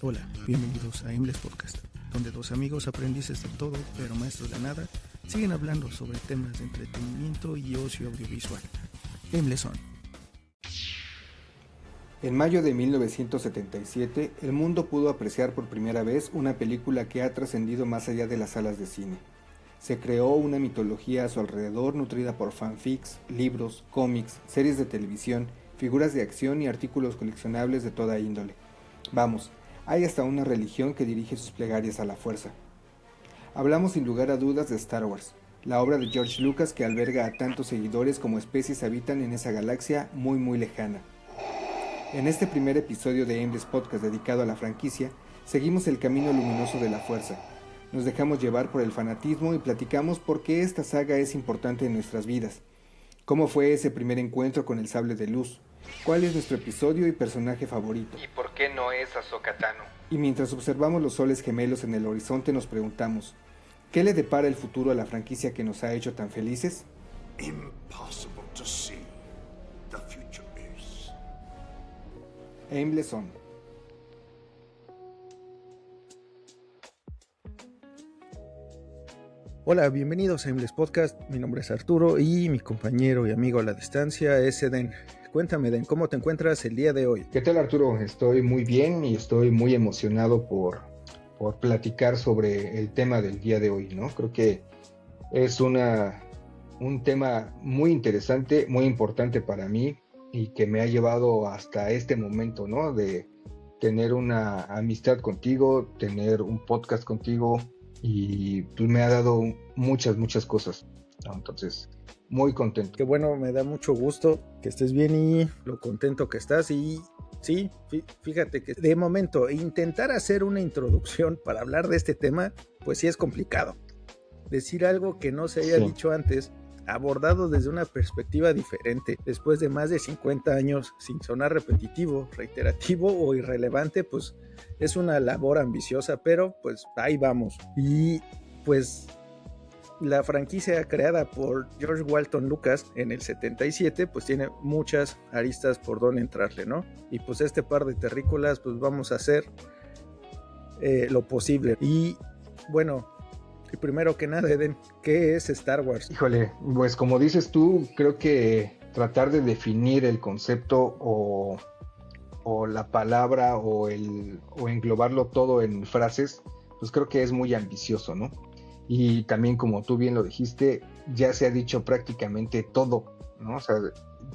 Hola, bienvenidos a Aimless Podcast, donde dos amigos aprendices de todo, pero maestros de nada, siguen hablando sobre temas de entretenimiento y ocio audiovisual. Aimless On. En mayo de 1977, el mundo pudo apreciar por primera vez una película que ha trascendido más allá de las salas de cine. Se creó una mitología a su alrededor nutrida por fanfics, libros, cómics, series de televisión, figuras de acción y artículos coleccionables de toda índole. Vamos, hay hasta una religión que dirige sus plegarias a la fuerza. Hablamos sin lugar a dudas de Star Wars, la obra de George Lucas que alberga a tantos seguidores como especies habitan en esa galaxia muy lejana. En este primer episodio de Aimless Podcast dedicado a la franquicia, seguimos el camino luminoso de la fuerza. Nos dejamos llevar por el fanatismo y platicamos por qué esta saga es importante en nuestras vidas. ¿Cómo fue ese primer encuentro con el sable de luz? ¿Cuál es nuestro episodio y personaje favorito? ¿Y por qué no es Ahsoka Tano? Y mientras observamos los soles gemelos en el horizonte nos preguntamos, ¿qué le depara el futuro a la franquicia que nos ha hecho tan felices? Impossible to see. The future is. Aimless On. Hola, bienvenidos a Aimless Podcast. Mi nombre es Arturo y mi compañero y amigo a la distancia es Eden. Cuéntame, Eden, ¿cómo te encuentras el día de hoy? ¿Qué tal, Arturo? Estoy muy bien y estoy muy emocionado por platicar sobre el tema del día de hoy, ¿no? Creo que es un tema muy interesante, muy importante para mí y que me ha llevado hasta este momento, ¿no? De tener una amistad contigo, tener un podcast contigo y pues me ha dado muchas cosas, ¿no? Entonces, muy contento. Qué bueno, me da mucho gusto que estés bien y lo contento que estás. Y sí, fíjate que de momento intentar hacer una introducción para hablar de este tema, pues sí es complicado. Decir algo que no se haya dicho antes, abordado desde una perspectiva diferente, después de más de 50 años, sin sonar repetitivo, reiterativo o irrelevante, pues es una labor ambiciosa, pero pues ahí vamos. Y pues la franquicia creada por George Walton Lucas en el 77 pues tiene muchas aristas por donde entrarle, ¿no? Y pues este par de terrícolas pues vamos a hacer lo posible. Y bueno, y primero que nada, Eden, ¿qué es Star Wars? Híjole, pues como dices tú, creo que tratar de definir el concepto o la palabra o englobarlo todo en frases, pues creo que es muy ambicioso, ¿no? Y también, como tú bien lo dijiste, ya se ha dicho prácticamente todo, ¿no? O sea,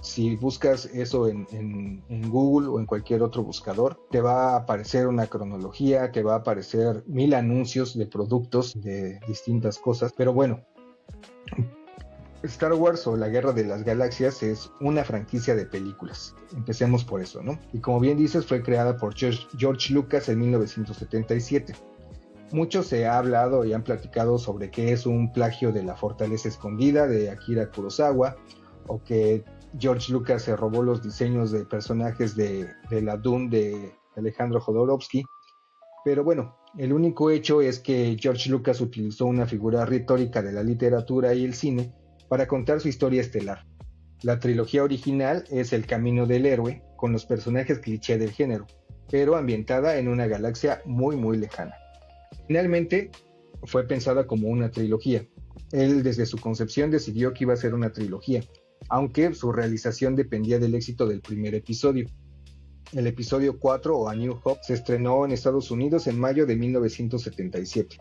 si buscas eso en Google o en cualquier otro buscador, te va a aparecer una cronología, te va a aparecer 1000 anuncios de productos de distintas cosas, pero bueno, Star Wars o la Guerra de las Galaxias es una franquicia de películas. Empecemos por eso, ¿no? Y como bien dices, fue creada por George Lucas en 1977. Mucho se ha hablado y han platicado sobre que es un plagio de La Fortaleza Escondida de Akira Kurosawa, o que George Lucas se robó los diseños de personajes de la Dune de Alejandro Jodorowsky. Pero bueno, el único hecho es que George Lucas utilizó una figura retórica de la literatura y el cine para contar su historia estelar. La trilogía original es El Camino del Héroe, con los personajes cliché del género, pero ambientada en una galaxia muy lejana. Finalmente, fue pensada como una trilogía. Él desde su concepción decidió que iba a ser una trilogía, aunque su realización dependía del éxito del primer episodio. El episodio 4 o A New Hope se estrenó en Estados Unidos en mayo de 1977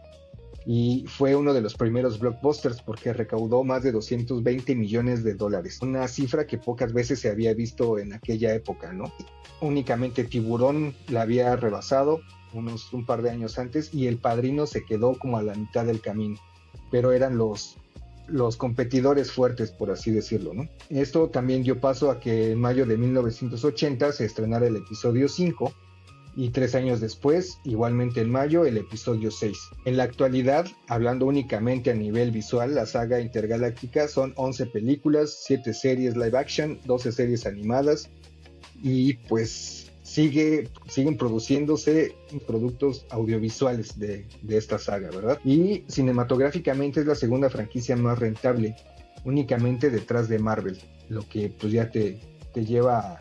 y fue uno de los primeros blockbusters porque recaudó más de $220 millones, una cifra que pocas veces se había visto en aquella época, ¿no? Únicamente Tiburón la había rebasado un par de años antes y El Padrino se quedó como a la mitad del camino, pero eran los competidores fuertes, por así decirlo, ¿no? Esto también dio paso a que en mayo de 1980 se estrenara el episodio 5 y 3 años después, igualmente en mayo, el episodio 6. En la actualidad, hablando únicamente a nivel visual, la saga intergaláctica son 11 películas, 7 series live action, 12 series animadas y pues siguen produciéndose productos audiovisuales de esta saga, ¿verdad? Y cinematográficamente es la segunda franquicia más rentable, únicamente detrás de Marvel, lo que pues ya te lleva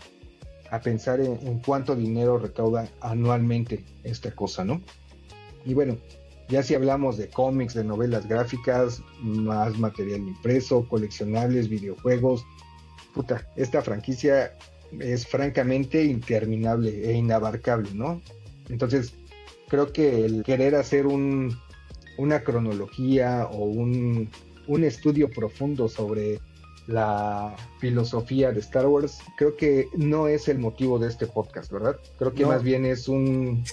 a pensar en cuánto dinero recauda anualmente esta cosa, ¿no? Y bueno, ya si hablamos de cómics, de novelas gráficas, más material impreso, coleccionables, videojuegos, puta, esta franquicia es francamente interminable e inabarcable, ¿no? Entonces, creo que el querer hacer una cronología o un estudio profundo sobre la filosofía de Star Wars, creo que no es el motivo de este podcast, ¿verdad? Creo que No. más bien es un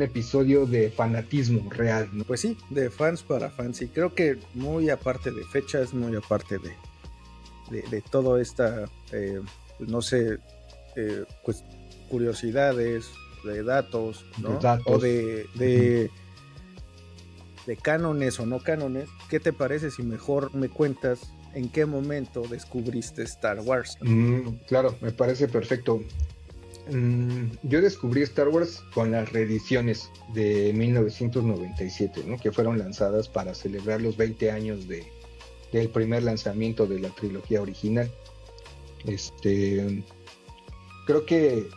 episodio de fanatismo real, ¿no? Pues sí, de fans para fans. Y creo que muy aparte de fechas, muy aparte de todo esta, no sé, pues curiosidades, de datos, ¿no? De datos. O de cánones o no cánones. ¿Qué te parece si mejor me cuentas en qué momento descubriste Star Wars? Claro, me parece perfecto. Yo descubrí Star Wars con las reediciones de 1997, ¿no? Que fueron lanzadas para celebrar los 20 años del primer lanzamiento de la trilogía original. Creo que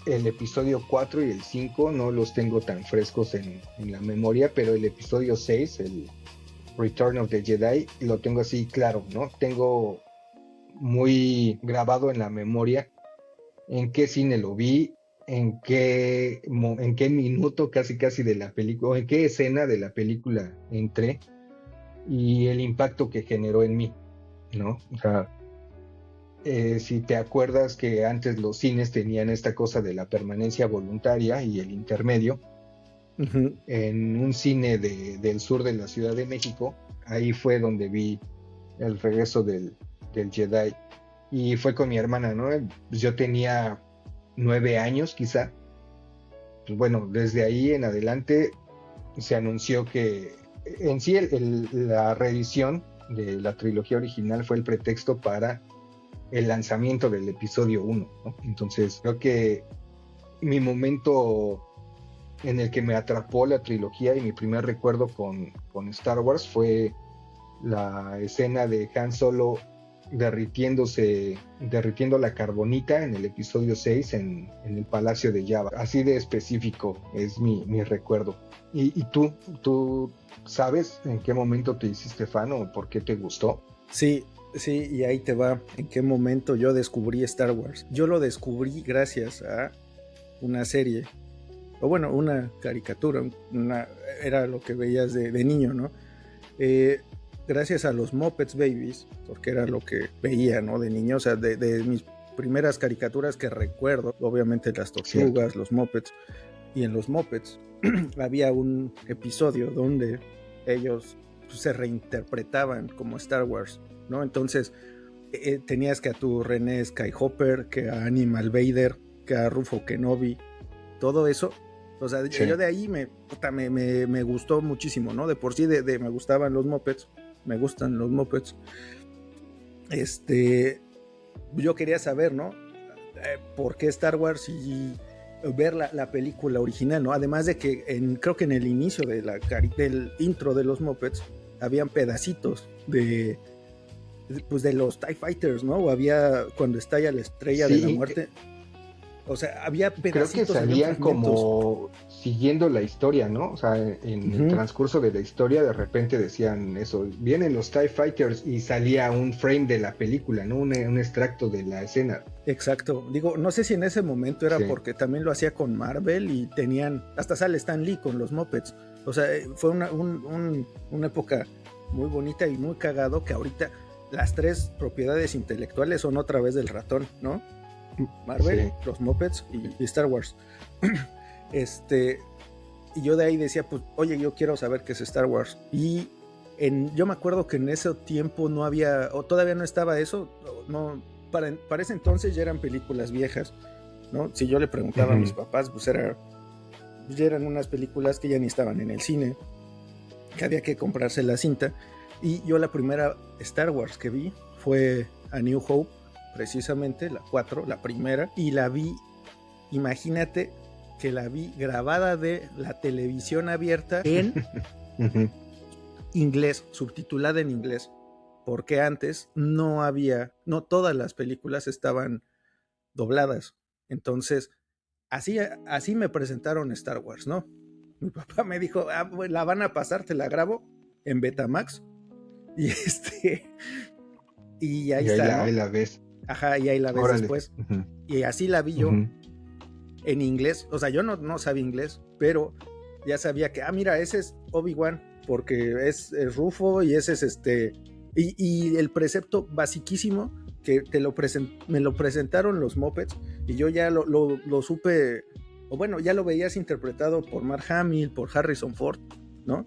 el episodio 4 y el 5 no los tengo tan frescos en la memoria, pero el episodio 6, el Return of the Jedi, lo tengo así claro, ¿no? Tengo muy grabado en la memoria en qué cine lo vi, en qué minuto casi de la película, o en qué escena de la película entré y el impacto que generó en mí, ¿no? O sea, si te acuerdas que antes los cines tenían esta cosa de la permanencia voluntaria y el intermedio, Uh-huh. en un cine del sur de la Ciudad de México, ahí fue donde vi el regreso del Jedi. Y fue con mi hermana, ¿no? Yo tenía 9 años quizá. Pues bueno, desde ahí en adelante se anunció que en sí la reedición de la trilogía original fue el pretexto para el lanzamiento del episodio 1, ¿no? Entonces creo que mi momento en el que me atrapó la trilogía y mi primer recuerdo con Star Wars fue la escena de Han Solo derritiendo la carbonita en el episodio 6 en el Palacio de Jabba. Así de específico es mi recuerdo. ¿Y tú sabes en qué momento te hiciste fan o por qué te gustó? Sí, y ahí te va en qué momento yo descubrí Star Wars. Yo lo descubrí gracias a una serie, o bueno, una caricatura, era lo que veías de niño, ¿no? Gracias a los Muppets Babies, porque era lo que veía, ¿no? De niño, o sea, de mis primeras caricaturas que recuerdo, obviamente las tortugas, ¿cierto? Los Muppets, y en los Muppets había un episodio donde ellos se reinterpretaban como Star Wars, ¿no? Entonces tenías que a tu René Skyhopper, que a Animal Vader, que a Rufo Kenobi, todo eso. O sea, sí. Yo de ahí me gustó muchísimo, ¿no? De por sí me gustaban los Muppets, me gustan los Muppets. Yo quería saber, ¿no? ¿Por qué Star Wars? Y ver la película original, ¿no? Además de que creo que en el inicio del intro de los Muppets habían pedacitos de los TIE Fighters, ¿no? O había cuando estalla la estrella de la muerte. O sea, había pedacitos. Creo que salían como siguiendo la historia, ¿no? O sea, en el transcurso de la historia de repente decían eso, vienen los TIE Fighters y salía un frame de la película, ¿no? Un extracto de la escena. Exacto. Digo, no sé si en ese momento era porque también lo hacía con Marvel y hasta sale Stan Lee con los Muppets. O sea, fue una época muy bonita y muy cagado que ahorita las 3 propiedades intelectuales son otra vez del ratón, ¿no? Marvel, los Muppets y Star Wars. Y yo de ahí decía, pues, oye, yo quiero saber qué es Star Wars. Y yo me acuerdo que en ese tiempo no había, o todavía no estaba eso, no, para ese entonces ya eran películas viejas, ¿no? Si yo le preguntaba a mis papás, pues ya eran unas películas que ya ni estaban en el cine, que había que comprarse la cinta. Y yo la primera Star Wars que vi fue A New Hope, precisamente la 4, la primera, y la vi, imagínate que la vi grabada de la televisión abierta en inglés, subtitulada en inglés, porque antes no todas las películas estaban dobladas, Entonces, así me presentaron Star Wars, ¿no? Mi papá me dijo, pues, la van a pasar, te la grabo en Betamax. Y y ahí está, ¿no? Ahí la ves. Ajá, y ahí la ves. Órale. Después. Uh-huh. Y así la vi yo, uh-huh, en inglés. O sea, yo no sabía inglés, pero ya sabía que, mira, ese es Obi-Wan, porque es Rufo y ese es y el precepto basiquísimo que me lo presentaron los Muppets y yo ya lo supe, o bueno, ya lo veías interpretado por Mark Hamill, por Harrison Ford, ¿no?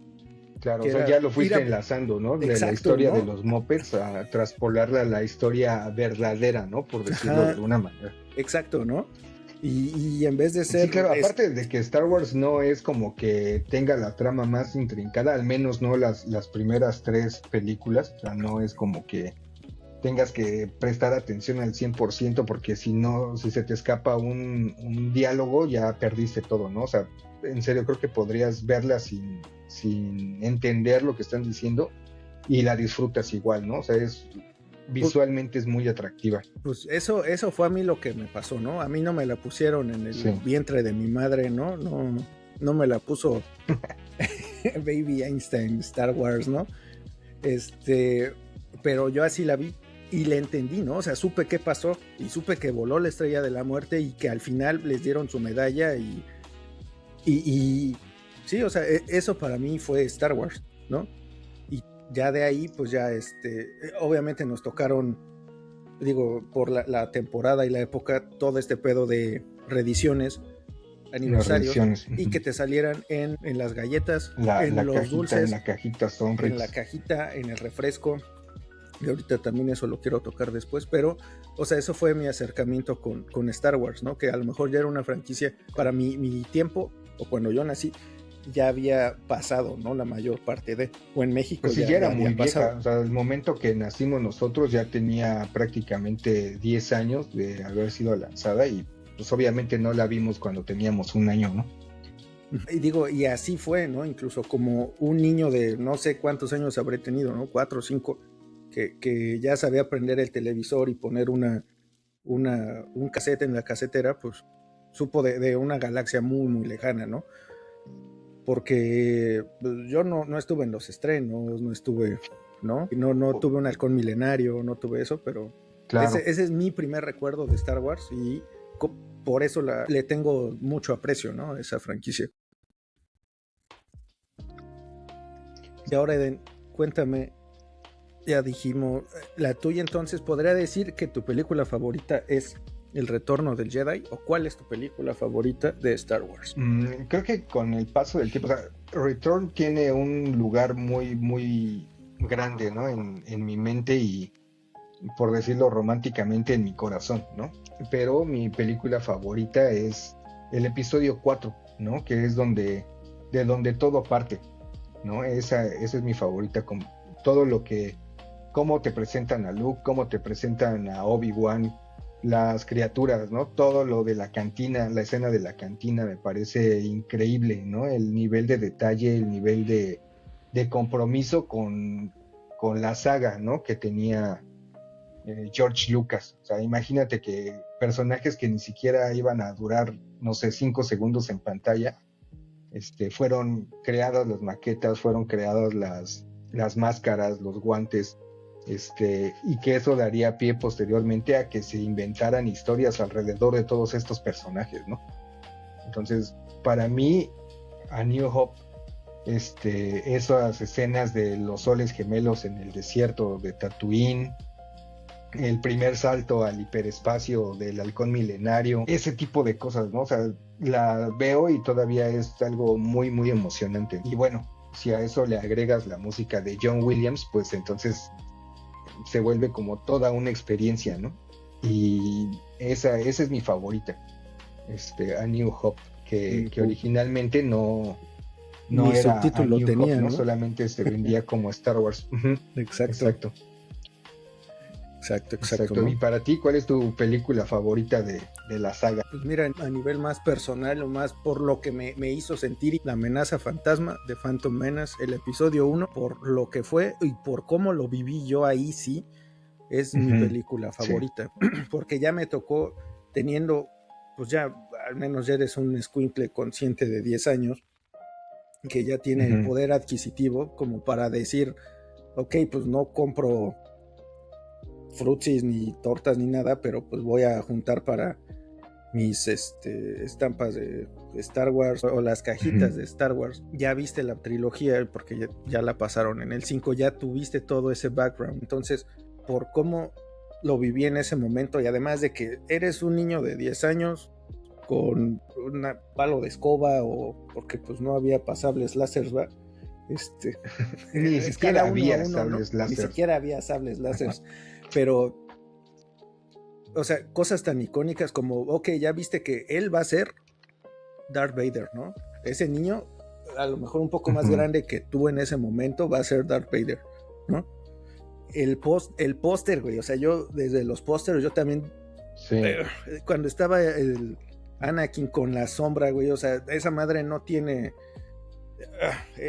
Claro, o sea, ya lo fuiste enlazando, ¿no? De exacto, la historia, ¿no?, de los Muppets a traspolarla a la historia verdadera, ¿no? Por decirlo de alguna manera. Exacto, ¿no? Y en vez de ser... Sí, claro, aparte de que Star Wars no es como que tenga la trama más intrincada, al menos no las primeras 3 películas, o sea, no es como que tengas que prestar atención al 100%, porque si se te escapa un diálogo, ya perdiste todo, ¿no? O sea, en serio creo que podrías verla sin entender lo que están diciendo y la disfrutas igual, ¿no? O sea, visualmente es muy atractiva. Pues eso fue a mí lo que me pasó, ¿no? A mí no me la pusieron en el vientre de mi madre, ¿no? No me la puso Baby Einstein, Star Wars, ¿no? Pero yo así la vi y le entendí, ¿no? O sea, supe qué pasó y supe que voló la Estrella de la Muerte y que al final les dieron su medalla y sí, o sea, eso para mí fue Star Wars, ¿no? Y ya de ahí, pues ya obviamente nos tocaron, digo, por la temporada y la época, todo este pedo de reediciones, aniversarios, y que te salieran en las galletas, en los cajita, dulces, en la cajita Sonrix, en la cajita, en el refresco. Y ahorita también eso lo quiero tocar después, pero, o sea, eso fue mi acercamiento con Star Wars, ¿no? Que a lo mejor ya era una franquicia para mi tiempo, o cuando yo nací, ya había pasado, ¿no? La mayor parte o en México pues sí, ya era muy vieja. O sea, el momento que nacimos nosotros ya tenía prácticamente 10 años de haber sido lanzada y pues obviamente no la vimos cuando teníamos 1 año, ¿no? Y digo, y así fue, ¿no? Incluso como un niño de no sé cuántos años habré tenido, ¿no? 4 o 5, que ya sabía prender el televisor y poner un cassette en la casetera, pues supo de una galaxia muy, muy lejana, ¿no? Porque yo no estuve en los estrenos, no estuve, ¿no? No tuve un halcón milenario, no tuve eso, pero claro, ese es mi primer recuerdo de Star Wars y por eso le tengo mucho aprecio, ¿no? A esa franquicia. Y ahora, Eden, cuéntame, ya dijimos, la tuya entonces, ¿podría decir que tu película favorita es El Retorno del Jedi? ¿O cuál es tu película favorita de Star Wars? Creo que con el paso del tiempo, o sea, Return tiene un lugar muy, muy grande, ¿no? En mi mente y, por decirlo románticamente, en mi corazón, ¿no? Pero mi película favorita es el episodio 4, ¿no? Que es de donde todo parte, ¿no? Esa es mi favorita, con todo lo que, cómo te presentan a Luke, cómo te presentan a Obi-Wan, las criaturas, ¿no? Todo lo de la cantina, la escena de la cantina me parece increíble, ¿no? El nivel de detalle, el nivel de compromiso con la saga, ¿no? Que tenía George Lucas. O sea, imagínate que personajes que ni siquiera iban a durar, no sé, 5 segundos en pantalla, fueron creadas las maquetas, fueron creadas las máscaras, los guantes, y que eso daría pie posteriormente a que se inventaran historias alrededor de todos estos personajes, ¿no? Entonces, para mí, A New Hope, esas escenas de los soles gemelos en el desierto de Tatooine, el primer salto al hiperespacio del halcón milenario, ese tipo de cosas, ¿no? O sea, la veo y todavía es algo muy, muy emocionante. Y bueno, si a eso le agregas la música de John Williams, pues entonces se vuelve como toda una experiencia, ¿no? Y esa es mi favorita, A New Hope, que originalmente no era subtítulo A New tenía, Hope, ¿no? Solamente se vendía como Star Wars. Exacto. ¿No? Y para ti, ¿cuál es tu película favorita de la saga? Pues mira, a nivel más personal o más por lo que me hizo sentir La Amenaza Fantasma de Phantom Menace, el episodio 1, por lo que fue y por cómo lo viví yo ahí, sí, es mi película favorita. Sí. Porque ya me tocó teniendo pues ya al menos ya eres un escuincle consciente de 10 años que ya tiene el poder adquisitivo como para decir, ok, pues no compro frutsis ni tortas ni nada, pero pues voy a juntar para mis estampas de Star Wars o las cajitas de Star Wars. Ya viste la trilogía porque ya la pasaron en el 5, ya tuviste todo ese background. Entonces, por cómo lo viví en ese momento y además de que eres un niño de 10 años con un palo de escoba o porque pues no había pasables láseres, ¿va? Ni siquiera había sables láser. Ni siquiera había sables láser. Pero, o sea, cosas tan icónicas como, ok, ya viste que él va a ser Darth Vader, ¿no? Ese niño, a lo mejor un poco más grande que tú en ese momento, va a ser Darth Vader, ¿no? El póster, güey, o sea, yo desde los pósteres, yo también, cuando estaba el Anakin con la sombra, güey, o sea, esa madre no tiene...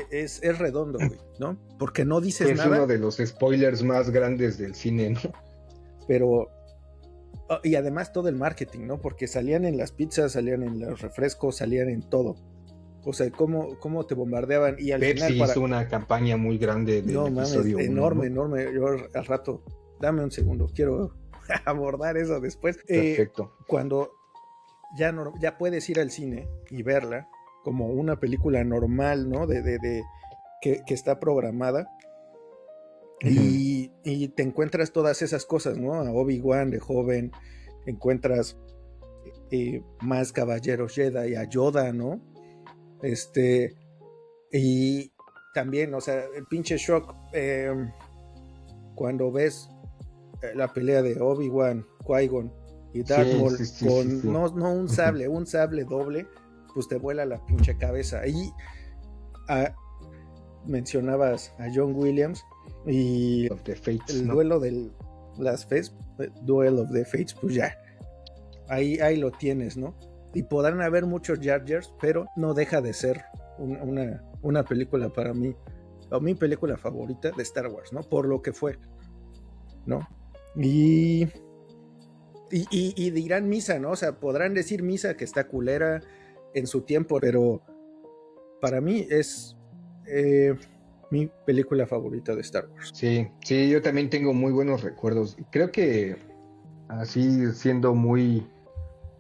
Es redondo, güey, ¿no? Porque no dices nada. Es uno de los spoilers más grandes del cine, ¿no? Pero... y además todo el marketing, ¿no? Porque salían en las pizzas, salían en los refrescos, salían en todo. O sea, cómo te bombardeaban. Y al Pepsi final hizo una campaña muy grande del episodio 1. Enorme, ¿no? Enorme. Yo al rato, dame un segundo, quiero abordar eso después. Perfecto. Cuando ya puedes ir al cine y verla como una película normal, ¿no? Que está programada. Y te encuentras todas esas cosas, ¿no? A Obi-Wan de joven, encuentras más caballeros Jedi, a Yoda, ¿no? Y también, o sea, el pinche shock cuando ves la pelea de Obi-Wan, Qui-Gon y Darth Maul con no un sable doble, pues te vuela la pinche cabeza. Y mencionabas a John Williams y Fates, el ¿no? duelo de las Fates, Duel of the Fates, pues ya, ahí lo tienes, ¿no? Y podrán haber muchos Jar Jars, pero no deja de ser una película para mí, o mi película favorita de Star Wars, ¿no? Por lo que fue, ¿no? Y dirán misa, ¿no? O sea, podrán decir misa que está culera en su tiempo, pero para mí es mi película favorita de Star Wars. Sí, yo también tengo muy buenos recuerdos. Creo que así siendo muy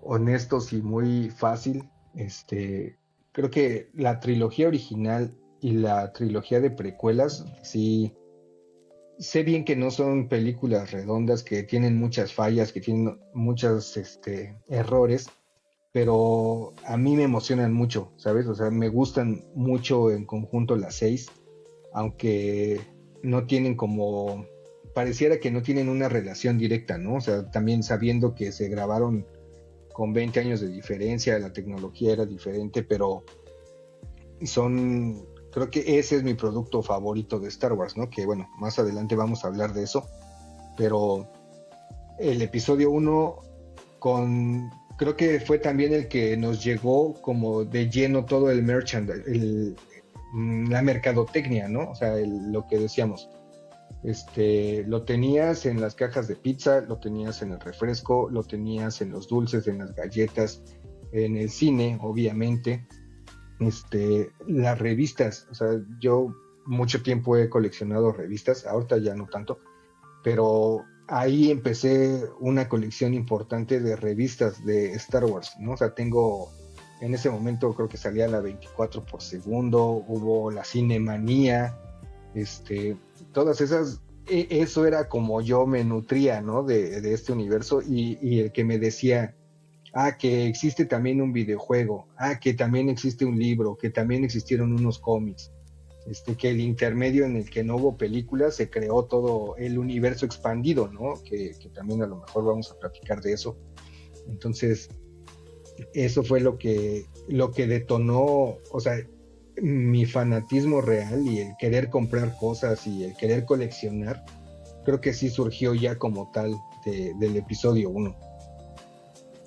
honestos y muy fácil, creo que la trilogía original y la trilogía de precuelas, sí, sé bien que no son películas redondas, que tienen muchas fallas, que tienen muchos errores, pero a mí me emocionan mucho, ¿sabes? O sea, me gustan mucho en conjunto las 6, aunque no tienen como... pareciera que no tienen una relación directa, ¿no? O sea, también sabiendo que se grabaron con 20 años de diferencia, la tecnología era diferente, pero creo que ese es mi producto favorito de Star Wars, ¿no? Que bueno, más adelante vamos a hablar de eso, pero el episodio 1 creo que fue también el que nos llegó como de lleno todo el merchandise, la mercadotecnia, ¿no? O sea, lo que decíamos. Lo tenías en las cajas de pizza, lo tenías en el refresco, lo tenías en los dulces, en las galletas, en el cine, obviamente. Las revistas, o sea, yo mucho tiempo he coleccionado revistas, ahorita ya no tanto, pero ahí empecé una colección importante de revistas de Star Wars, ¿no? O sea, en ese momento creo que salía la 24 por segundo, hubo la Cinemanía, todas esas, eso era como yo me nutría, ¿no? De este universo y el que me decía, que existe también un videojuego, que también existe un libro, que también existieron unos cómics, que el intermedio en el que no hubo películas se creó todo el universo expandido, ¿no? Que también a lo mejor vamos a platicar de eso. Entonces, eso fue lo que detonó, o sea, mi fanatismo real y el querer comprar cosas y el querer coleccionar, creo que sí surgió ya como tal del episodio 1.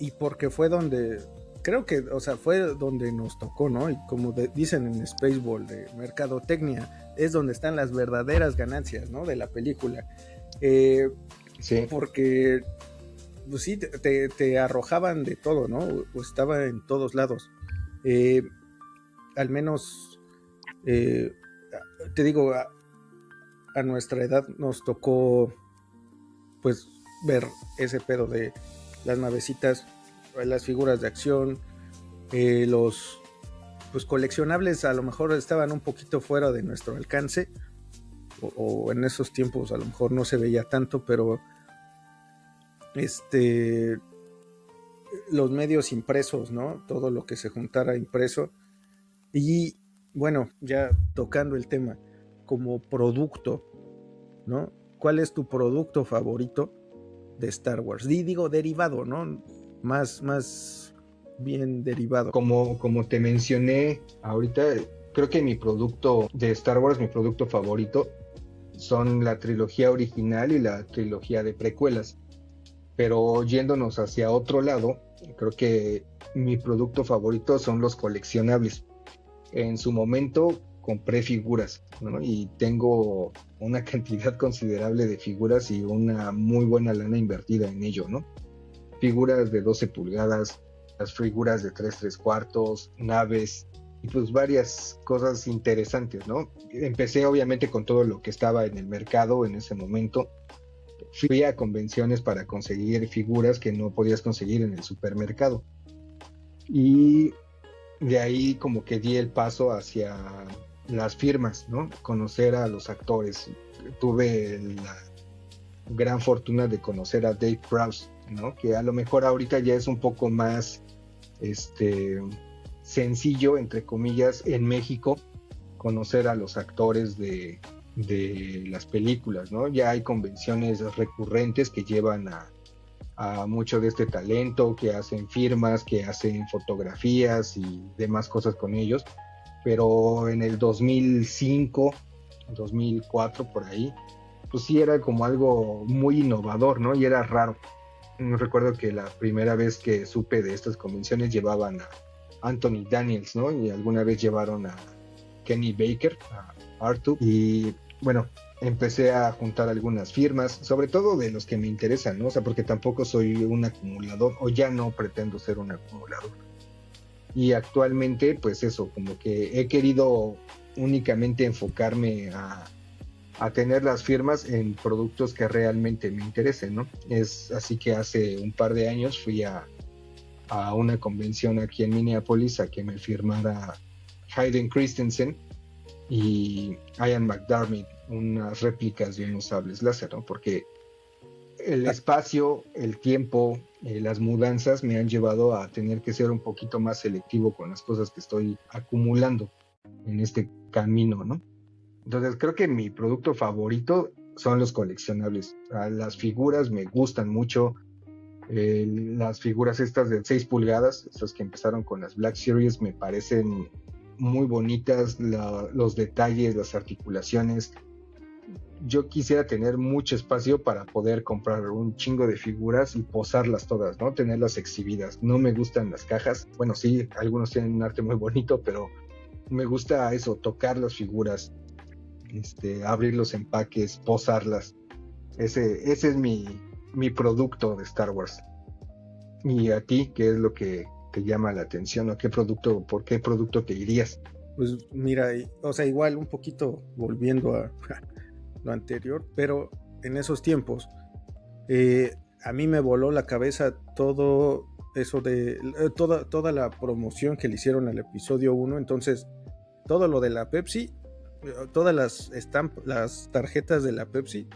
Y porque fue donde, creo que, o sea, fue donde nos tocó, ¿no? Y como dicen en Spaceball de mercadotecnia, es donde están las verdaderas ganancias, ¿no? De la película. Sí. Porque pues sí, te arrojaban de todo, ¿no? O estaba en todos lados. Al menos, te digo, a nuestra edad nos tocó, pues, ver ese pedo de las navecitas, las figuras de acción, los pues coleccionables a lo mejor estaban un poquito fuera de nuestro alcance, o en esos tiempos a lo mejor no se veía tanto, pero los medios impresos, ¿no? Todo lo que se juntara impreso. Y bueno, ya tocando el tema como producto, ¿no? ¿Cuál es tu producto favorito de Star Wars? Digo derivado, ¿no? Más bien derivado. Como te mencioné ahorita, creo que mi producto de Star Wars, mi producto favorito, son la trilogía original y la trilogía de precuelas. Pero yéndonos hacia otro lado, creo que mi producto favorito son los coleccionables. En su momento compré figuras, ¿no? Y tengo una cantidad considerable de figuras y una muy buena lana invertida en ello, ¿no? Figuras de 12 pulgadas, las figuras de 3/4, naves y pues varias cosas interesantes, ¿no? Empecé obviamente con todo lo que estaba en el mercado en ese momento. Fui a convenciones para conseguir figuras que no podías conseguir en el supermercado. Y de ahí como que di el paso hacia las firmas, ¿no? Conocer a los actores. Tuve la gran fortuna de conocer a Dave Prowse, ¿no? Que a lo mejor ahorita ya es un poco más sencillo, entre comillas, en México, conocer a los actores de las películas, ¿no? Ya hay convenciones recurrentes que llevan a mucho de este talento, que hacen firmas, que hacen fotografías y demás cosas con ellos, pero en el 2005, 2004 por ahí, pues sí era como algo muy innovador, ¿no? Y era raro. Recuerdo que la primera vez que supe de estas convenciones llevaban a Anthony Daniels, ¿no? Y alguna vez llevaron a Kenny Baker, a Artu, y bueno, empecé a juntar algunas firmas, sobre todo de los que me interesan, ¿no? O sea, porque tampoco soy un acumulador, o ya no pretendo ser un acumulador. Y actualmente, pues eso, como que he querido únicamente enfocarme a tener las firmas en productos que realmente me interesen, ¿no? Es así que hace un par de años fui a una convención aquí en Minneapolis a que me firmara Hayden Christensen y Ian McDiarmid unas réplicas de unos sables láser, ¿no? Porque el espacio, el tiempo, las mudanzas me han llevado a tener que ser un poquito más selectivo con las cosas que estoy acumulando en este camino, ¿no? Entonces creo que mi producto favorito son los coleccionables. Las figuras me gustan mucho. Las figuras estas de 6 pulgadas, estas que empezaron con las Black Series, me parecen muy bonitas, los detalles, las articulaciones. Yo quisiera tener mucho espacio para poder comprar un chingo de figuras y posarlas todas, ¿no? Tenerlas exhibidas. No me gustan las cajas. Bueno, sí, algunos tienen un arte muy bonito, pero me gusta eso, tocar las figuras, abrir los empaques, posarlas. Ese es mi producto de Star Wars. ¿Y a ti qué es lo que te llama la atención? ¿O por qué producto te irías? Pues mira, o sea, igual un poquito volviendo a lo anterior, pero en esos tiempos a mí me voló la cabeza todo eso de toda la promoción que le hicieron al episodio 1. Entonces todo lo de la Pepsi, todas las tarjetas de la Pepsi,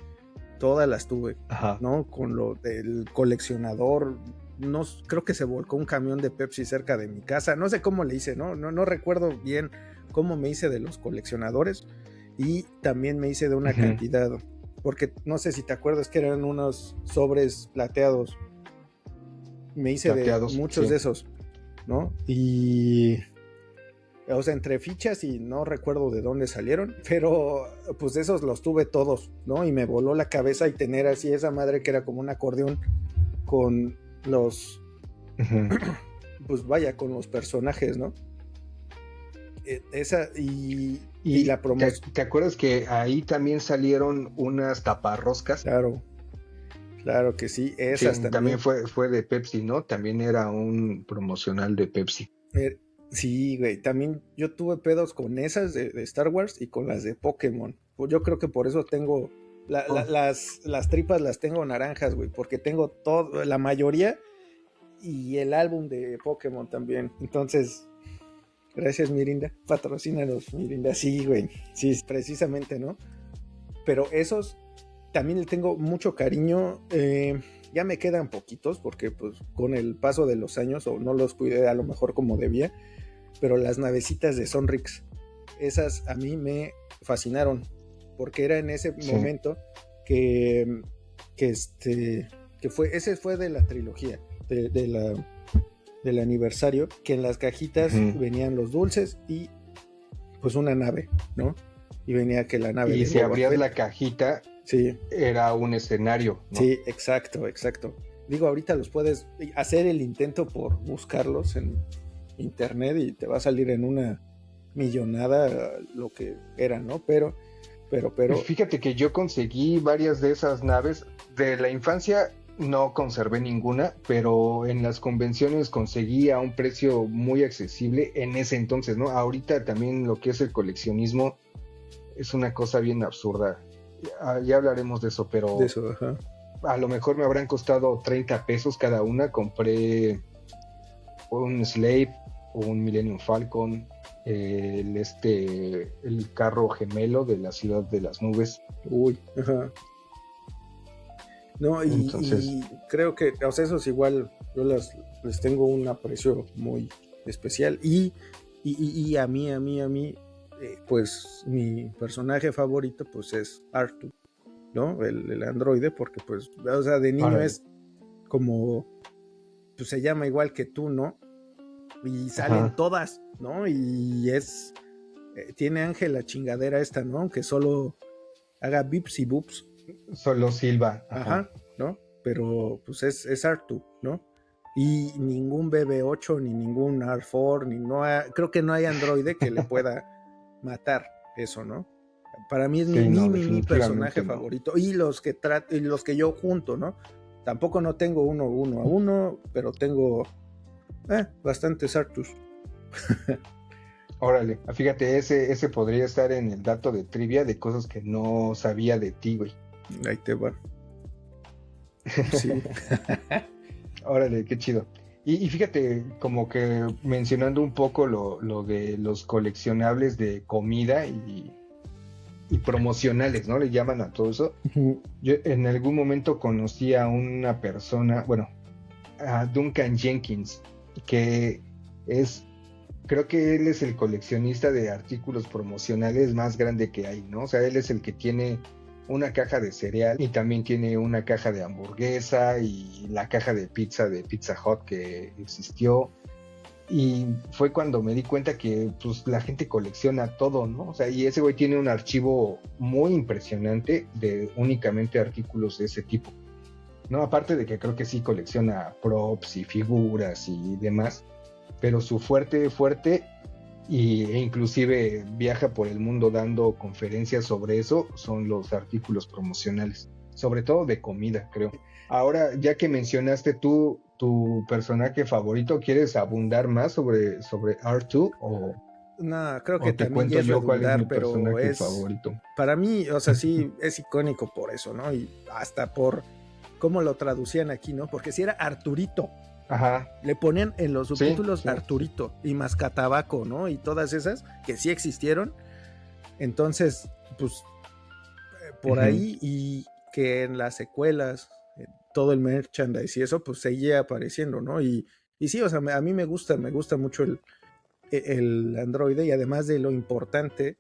todas las tuve. Ajá. ¿No? Con lo del coleccionador, no, creo que se volcó un camión de Pepsi cerca de mi casa, no sé cómo le hice, no recuerdo bien cómo me hice de los coleccionadores, y también me hice de una cantidad, porque no sé si te acuerdas que eran unos sobres plateados, me hice plateados, de muchos, sí, de esos, ¿no? Y o sea, entre fichas y no recuerdo de dónde salieron, pero pues esos los tuve todos, ¿no? Y me voló la cabeza y tener así esa madre que era como un acordeón con los pues vaya, con los personajes, ¿no? Esa y la promoción. ¿Te acuerdas que ahí también salieron unas taparroscas? Claro. Claro que sí, Sí, esas también. también fue de Pepsi, ¿no? También era un promocional de Pepsi. Sí, güey, también yo tuve pedos con esas de Star Wars y con las de Pokémon. Pues yo creo que por eso tengo Oh, las tripas las tengo naranjas, güey, porque tengo todo, la mayoría y el álbum de Pokémon también. Entonces, gracias Mirinda, patrocínanos Mirinda, sí, güey, sí, precisamente, ¿no? Pero esos también le tengo mucho cariño. Ya me quedan poquitos porque pues con el paso de los años o no los cuidé a lo mejor como debía, pero las navecitas de Sonrix, esas a mí me fascinaron porque era en ese sí. momento que, que fue, ese fue de la trilogía, del aniversario, que en las cajitas Ujú. venían los dulces y pues una nave, ¿no? Y venía que la nave Y de si Boba abrías Fett. la cajita, Sí, era un escenario, ¿no? sí, exacto, exacto. Digo, ahorita los puedes hacer el intento por buscarlos en internet y te va a salir en una millonada lo que eran, ¿no? Pero, Fíjate que yo conseguí varias de esas naves. De la infancia no conservé ninguna, pero en las convenciones conseguí a un precio muy accesible en ese entonces, ¿no? Ahorita también lo que es el coleccionismo es una cosa bien absurda. Ya hablaremos de eso, de pero eso, ajá. a lo mejor me habrán costado 30 pesos cada una. Compré un Slave, un Millennium Falcon, el carro gemelo de la ciudad de las nubes. Uy, ajá. No, Entonces, y creo que, o sea, esos igual, yo les tengo un aprecio muy especial. Y a mí, pues mi personaje favorito, pues es Artu, ¿no? El androide, porque pues, o sea, de niño órale, es como, pues se llama igual que tú, ¿no? Y salen ajá, todas, ¿no? Y tiene Ángel la chingadera esta, ¿no? Que solo haga bips y boops, solo Silva, ajá. ajá, ¿no? Pero pues es Artu, ¿no? Y ningún BB8 ni ningún R4, ni no creo que no hay androide que le pueda matar eso, ¿no? Para mí es Sí, no, mi personaje definitivamente no. favorito. Y los que yo junto, ¿no? Tampoco no tengo uno a uno, pero tengo bastantes Artus. Órale, fíjate, ese podría estar en el dato de trivia de cosas que no sabía de ti, güey. Ahí te va. Sí. Órale, qué chido. Y fíjate, como que mencionando un poco lo de los coleccionables de comida y promocionales, ¿no? Le llaman a todo eso. Yo en algún momento conocí a una persona, bueno, a Duncan Jenkins, que es, creo que él es el coleccionista de artículos promocionales más grande que hay, ¿no? O sea, él es el que tiene una caja de cereal y también tiene una caja de hamburguesa y la caja de Pizza Hut que existió. Y fue cuando me di cuenta que pues la gente colecciona todo, ¿no? O sea, y ese güey tiene un archivo muy impresionante de únicamente artículos de ese tipo, ¿no? Aparte de que creo que sí colecciona props y figuras y demás, pero su fuerte, e inclusive viaja por el mundo dando conferencias sobre eso, son los artículos promocionales, sobre todo de comida, creo. Ahora, ya que mencionaste tú tu personaje favorito, ¿quieres abundar más sobre R2 No, creo que o te también ya cuento es yo cuál es mi redundar, pero personaje favorito? para mí, o sea, sí, es icónico por eso, ¿no? Y hasta por cómo lo traducían aquí, ¿no? Porque si era Arturito, Ajá, le ponían en los sí, subtítulos sí. Arturito y Mascatabaco, ¿no? Y todas esas que sí existieron. Entonces, pues por Ujú. ahí y que en las secuelas, todo el merchandise y eso, pues seguía apareciendo, ¿no? Y sí, o sea, a mí me gusta mucho el androide y además de lo importante,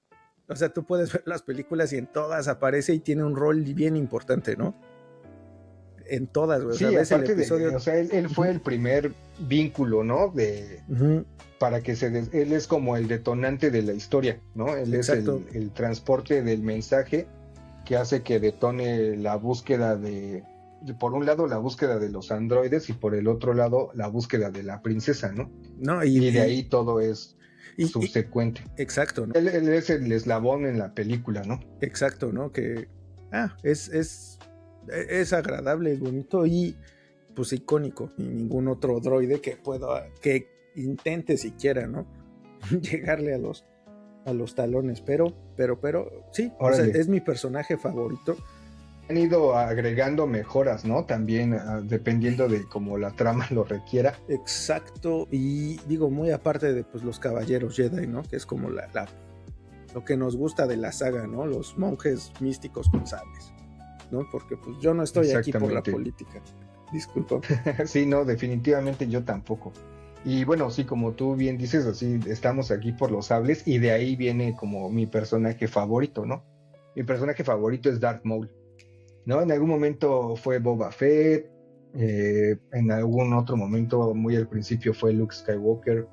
o sea, tú puedes ver las películas y en todas aparece y tiene un rol bien importante, ¿no? En todas, güey. O sea, Sí, ves el aparte de, episodio. o sea, él fue el primer vínculo, ¿no? Ujú, Para que él es como el detonante de la historia, ¿no? Él es exacto. el transporte del mensaje que hace que detone la búsqueda por un lado, la búsqueda de los androides y por el otro lado, la búsqueda de la princesa, ¿no? No, Y de ahí todo es y subsecuente. exacto, ¿no? Él es el eslabón en la película, ¿no? Exacto, ¿no? Que es Es agradable, es bonito y pues icónico. Y ningún otro droide que intente siquiera, ¿no? Llegarle a los talones, pero sí, o sea, es mi personaje favorito. Han ido agregando mejoras, ¿no? También dependiendo de cómo la trama lo requiera. Exacto, y digo, muy aparte de pues los caballeros Jedi, ¿no? Que es como lo que nos gusta de la saga, ¿no? Los monjes místicos con sables, ¿no? Porque pues yo no estoy aquí por la política. Disculpa. Sí, no, definitivamente yo tampoco. Y bueno, sí, como tú bien dices, así estamos aquí por los sables y de ahí viene como mi personaje favorito, ¿no? Mi personaje favorito es Darth Maul, ¿no? En algún momento fue Boba Fett, en algún otro momento, muy al principio, fue Luke Skywalker,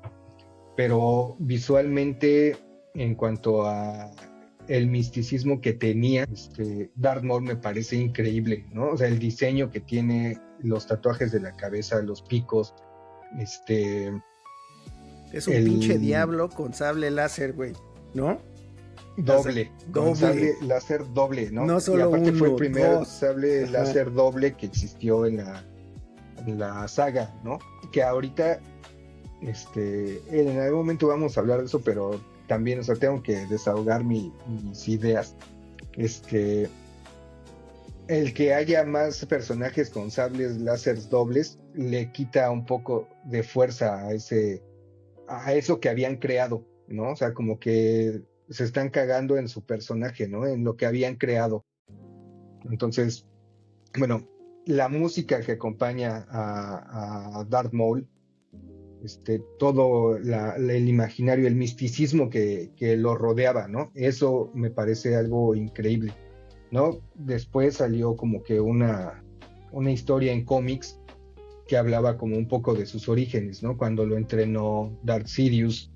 pero visualmente, en cuanto a el misticismo que tenía, Darth Maul me parece increíble, ¿no? O sea, el diseño que tiene, los tatuajes de la cabeza, los picos, es un pinche diablo con sable láser, güey, ¿no? Doble. Sable láser doble, ¿no? No solo y aparte uno, fue el primer dos. sable láser doble que existió en la saga, ¿no? Que ahorita, en algún momento vamos a hablar de eso, pero también, o sea, tengo que desahogar mis ideas. El que haya más personajes con sables láser dobles le quita un poco de fuerza a eso que habían creado, ¿no? O sea, como que se están cagando en su personaje, ¿no? En lo que habían creado. Entonces, bueno, la música que acompaña a Darth Maul, todo el imaginario, el misticismo que lo rodeaba, ¿no? Eso me parece algo increíble, ¿no? Después salió como que una historia en cómics que hablaba como un poco de sus orígenes, ¿no? Cuando lo entrenó Darth Sidious,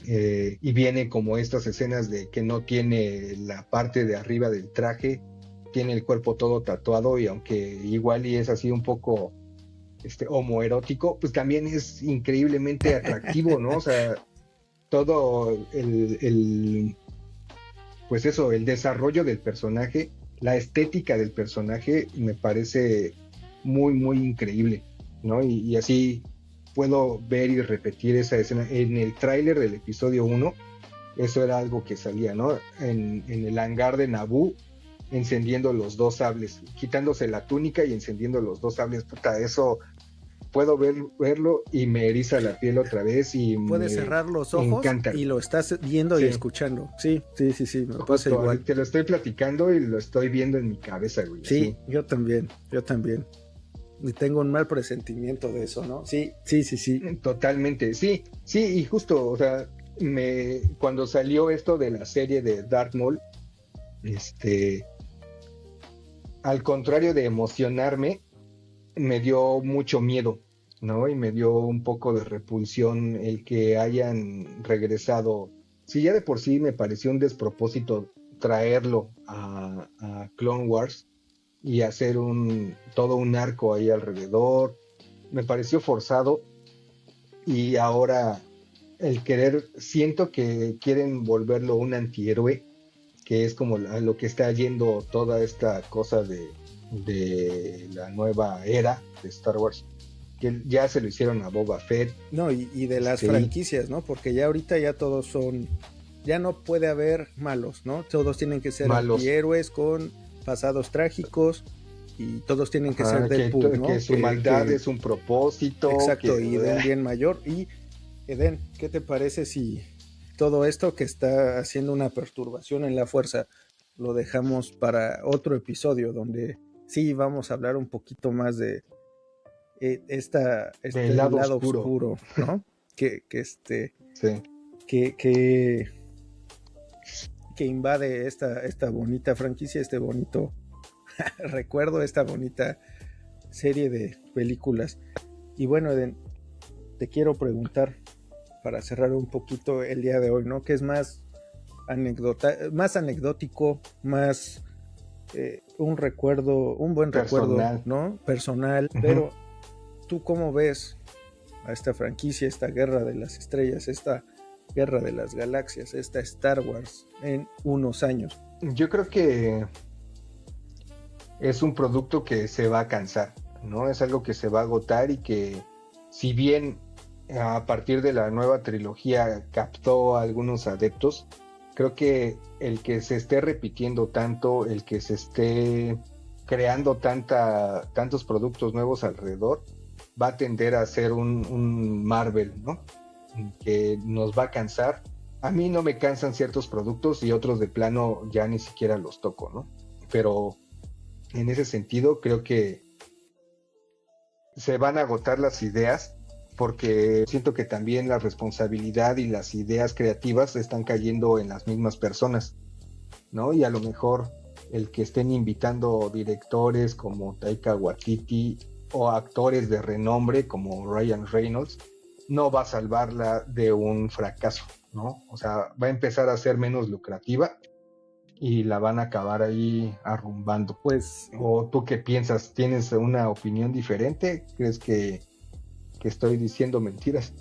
y viene como estas escenas de que no tiene la parte de arriba del traje, tiene el cuerpo todo tatuado, y aunque igual y es así un poco homoerótico, pues también es increíblemente atractivo, ¿no? O sea, todo pues eso, el desarrollo del personaje, la estética del personaje me parece muy, muy increíble, ¿no? Y así puedo ver y repetir esa escena en el tráiler del episodio 1. Eso era algo que salía, ¿no? En el hangar de Naboo, encendiendo los dos sables, quitándose la túnica y encendiendo los dos sables. Puta, eso puedo verlo y me eriza la piel otra vez y puedes cerrar los ojos encanta. Y lo estás viendo y escuchando. Sí, me pasa igual. Te lo estoy platicando y lo estoy viendo en mi cabeza, güey. Sí, yo también. Y tengo un mal presentimiento de eso, ¿no? Sí. Totalmente, sí, y justo, o sea, cuando salió esto de la serie de Darth Maul, al contrario de emocionarme, me dio mucho miedo, ¿no? Y me dio un poco de repulsión el que hayan regresado. Sí, ya de por sí me pareció un despropósito traerlo a Clone Wars y hacer todo un arco ahí alrededor. Me pareció forzado, y ahora siento que quieren volverlo un antihéroe, que es como lo que está yendo toda esta cosa de la nueva era de Star Wars, que ya se lo hicieron a Boba Fett. No, y de las franquicias, ¿no? Porque ya ahorita ya todos ya no puede haber malos, ¿no? Todos tienen que ser antihéroes con pasados trágicos, y todos tienen que ser Deadpool, ¿no? Que su maldad es un propósito. Exacto, y de un bien mayor. Y Eden, ¿qué te parece si todo esto que está haciendo una perturbación en la fuerza lo dejamos para otro episodio, donde sí vamos a hablar un poquito más de este lado oscuro, ¿no? Sí. que invade esta bonita franquicia, este bonito recuerdo, esta bonita serie de películas. Y bueno, Eden, te quiero preguntar, para cerrar un poquito el día de hoy, ¿no? Que es más anecdótico, más un buen recuerdo, ¿no? Personal. Uh-huh. Pero ¿tú cómo ves a esta franquicia, esta guerra de las estrellas, esta guerra de las galaxias, esta Star Wars en unos años? Yo creo que es un producto que se va a cansar, ¿no? Es algo que se va a agotar y que, si bien a partir de la nueva trilogía captó a algunos adeptos, creo que el que se esté repitiendo tanto, el que se esté creando tantos productos nuevos alrededor, va a tender a ser un Marvel, ¿no? Que nos va a cansar. A mí no me cansan ciertos productos y otros de plano ya ni siquiera los toco, ¿no? Pero en ese sentido creo que se van a agotar las ideas, porque siento que también la responsabilidad y las ideas creativas están cayendo en las mismas personas, ¿no? Y a lo mejor el que estén invitando directores como Taika Waititi o actores de renombre como Ryan Reynolds no va a salvarla de un fracaso, ¿no? O sea, va a empezar a ser menos lucrativa y la van a acabar ahí arrumbando. Pues, ¿O tú qué piensas? ¿Tienes una opinión diferente? ¿Crees que estoy diciendo mentiras?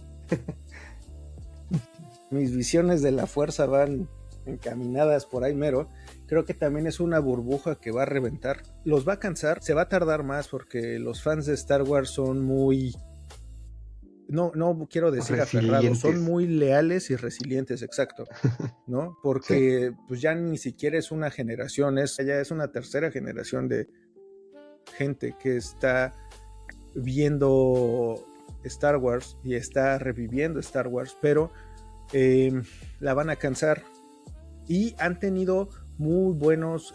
mis visiones de la fuerza van encaminadas por ahí mero. Creo que también es una burbuja que va a reventar. Los va a cansar, se va a tardar más porque los fans de Star Wars son muy... No quiero decir aferrados, son muy leales y resilientes, exacto, ¿no? Porque sí, pues ya ni siquiera es una generación, ya es una tercera generación de gente que está viendo Star Wars y está reviviendo Star Wars, pero la van a cansar y han tenido muy buenos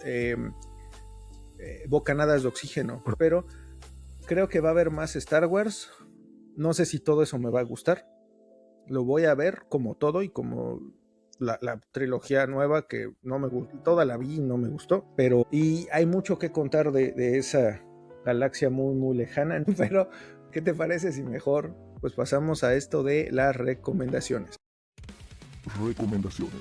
bocanadas de oxígeno, pero creo que va a haber más Star Wars. No sé si todo eso me va a gustar. Lo voy a ver como todo y como la trilogía nueva que no me gustó. Toda la vi y no me gustó. Pero y hay mucho que contar de esa galaxia muy, muy lejana. Pero, ¿qué te parece si mejor pues pasamos a esto de las recomendaciones? Recomendaciones.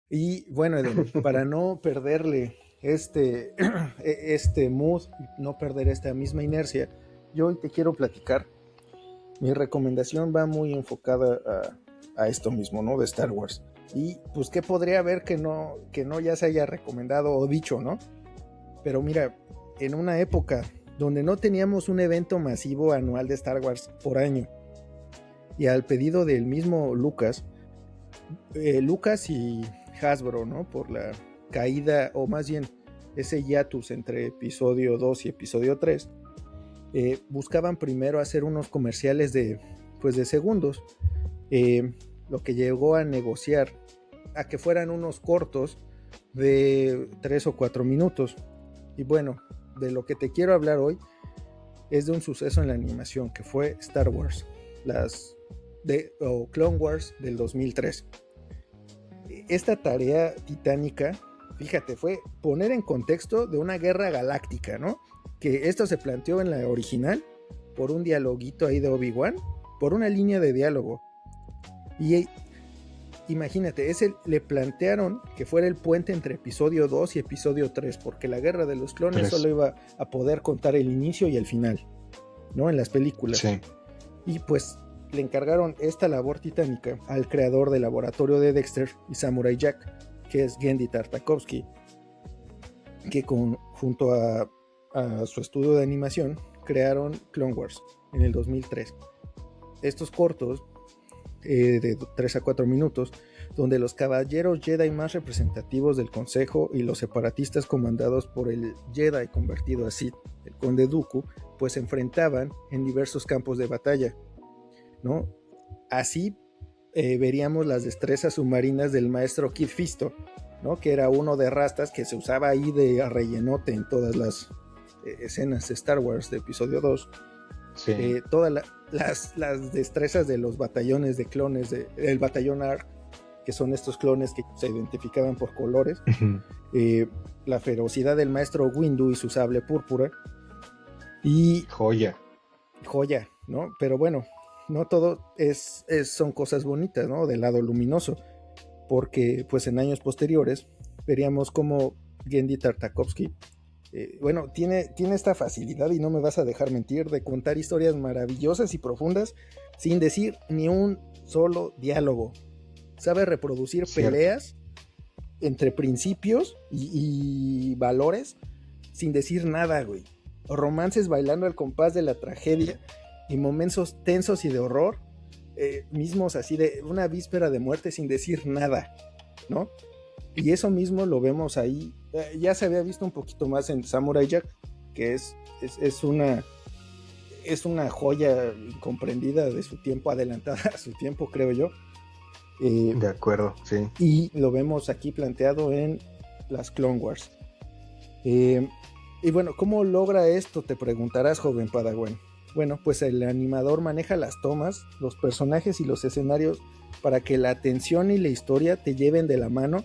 Y bueno, Eden, para no perderle este mood, no perder esta misma inercia, yo hoy te quiero platicar. Mi recomendación va muy enfocada a esto mismo, ¿no? De Star Wars. Y pues qué podría haber que no ya se haya recomendado o dicho, ¿no? Pero mira, en una época donde no teníamos un evento masivo anual de Star Wars por año, y al pedido del mismo Lucas y Hasbro, ¿no? Por la caída, o más bien ese hiatus entre episodio 2 y episodio 3, buscaban primero hacer unos comerciales de segundos, lo que llegó a negociar a que fueran unos cortos de 3 o 4 minutos. Y bueno, de lo que te quiero hablar hoy es de un suceso en la animación que fue Star Wars, Clone Wars del 2003. Esta tarea titánica, fíjate, fue poner en contexto de una guerra galáctica, ¿no? Que esto se planteó en la original por un dialoguito ahí de Obi-Wan, por una línea de diálogo. Y imagínate, le plantearon que fuera el puente entre episodio 2 y episodio 3, porque la guerra de los clones solo iba a poder contar el inicio y el final, ¿no? En las películas. Sí. Y pues le encargaron esta labor titánica al creador del laboratorio de Dexter y Samurai Jack, que es Genndy Tartakovsky, que junto a su estudio de animación crearon Clone Wars en el 2003. Estos cortos de 3 a 4 minutos, donde los caballeros Jedi más representativos del Consejo y los separatistas comandados por el Jedi convertido a Sith, el Conde Dooku, pues se enfrentaban en diversos campos de batalla, ¿no? Así veríamos las destrezas submarinas del maestro Kit Fisto, ¿no? Que era uno de rastas que se usaba ahí de rellenote en todas las escenas de Star Wars de episodio 2. Sí. Todas las destrezas de los batallones de clones del batallón ARC, que son estos clones que se identificaban por colores. Uh-huh. La ferocidad del maestro Windu y su sable púrpura. Y joya, ¿no? Pero bueno, no todo son cosas bonitas, ¿no? Del lado luminoso, porque pues en años posteriores veríamos como Genndy Tartakovsky tiene esta facilidad, y no me vas a dejar mentir, de contar historias maravillosas y profundas sin decir ni un solo diálogo. Sabe reproducir peleas entre principios y valores sin decir nada, güey. Romances bailando al compás de la tragedia y momentos tensos y de horror, mismos así de una víspera de muerte sin decir nada, ¿no? Y eso mismo lo vemos ahí. Ya se había visto un poquito más en Samurai Jack, que es una joya incomprendida de su tiempo, adelantada a su tiempo, creo yo. De acuerdo, sí. Y lo vemos aquí planteado en las Clone Wars. Y bueno, ¿cómo logra esto? Te preguntarás, joven Padawan. Bueno, pues el animador maneja las tomas, los personajes y los escenarios para que la atención y la historia te lleven de la mano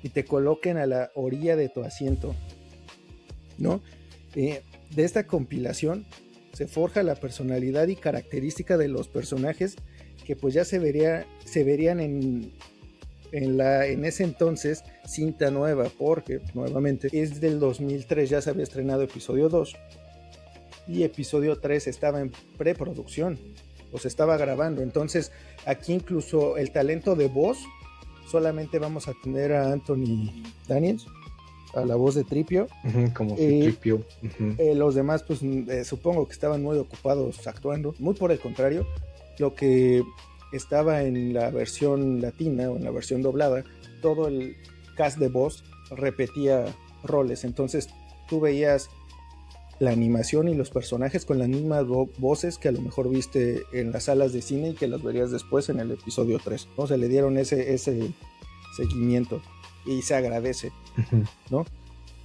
y te coloquen a la orilla de tu asiento, ¿no? De esta compilación se forja la personalidad y característica de los personajes que pues ya se verían en ese entonces cinta nueva, porque nuevamente es del 2003, ya se había estrenado episodio 2 y episodio 3 estaba en preproducción, o se estaba grabando. Entonces aquí incluso el talento de voz, solamente vamos a tener a Anthony Daniels a la voz de Tripio, como Tripio. Los demás pues supongo que estaban muy ocupados actuando, muy por el contrario, lo que estaba en la versión latina o en la versión doblada, todo el cast de voz repetía roles, entonces tú veías la animación y los personajes con las mismas voces que a lo mejor viste en las salas de cine y que las verías después en el episodio 3, ¿no? Se le dieron ese seguimiento y se agradece, ¿no?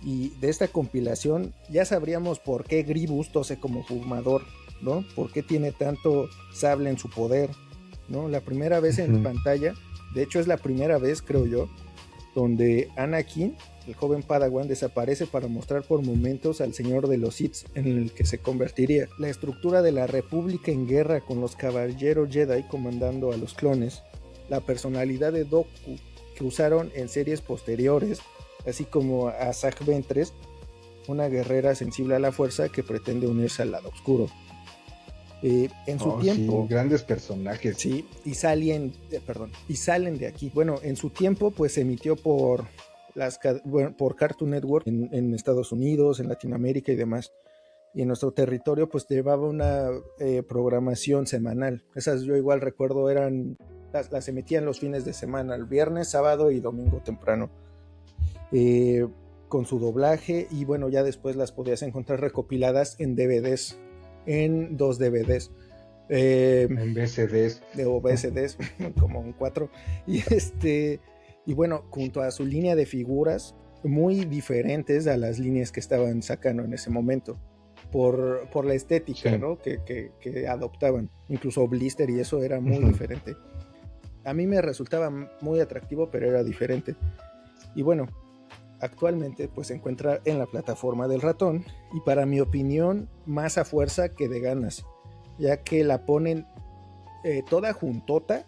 Y de esta compilación ya sabríamos por qué Grievous tose como fumador, ¿no? Por qué tiene tanto sable en su poder, ¿no? La primera vez en pantalla, de hecho es la primera vez, creo yo, donde Anakin, el joven Padawan, desaparece para mostrar por momentos al Señor de los Sith en el que se convertiría. La estructura de la República en guerra con los caballeros Jedi comandando a los clones, la personalidad de Dooku que usaron en series posteriores, así como a Zach Ventress, una guerrera sensible a la fuerza que pretende unirse al lado oscuro. En su tiempo, sí, grandes personajes. Sí, y salen de aquí. Bueno, en su tiempo pues se emitió por Cartoon Network en Estados Unidos, en Latinoamérica y demás. Y en nuestro territorio pues llevaba una programación semanal. Esas yo igual recuerdo las emitían los fines de semana, el viernes, sábado y domingo temprano. Con su doblaje, y bueno, ya después las podías encontrar recopiladas en DVDs, en 2 DVDs, en VCDs, o VCDs como un 4, y bueno, junto a su línea de figuras muy diferentes a las líneas que estaban sacando en ese momento por la estética, ¿no? que adoptaban, incluso Blister, y eso era muy diferente. A mí me resultaba muy atractivo, pero era diferente. Y bueno, actualmente pues se encuentra en la plataforma del ratón, y para mi opinión más a fuerza que de ganas, ya que la ponen toda juntota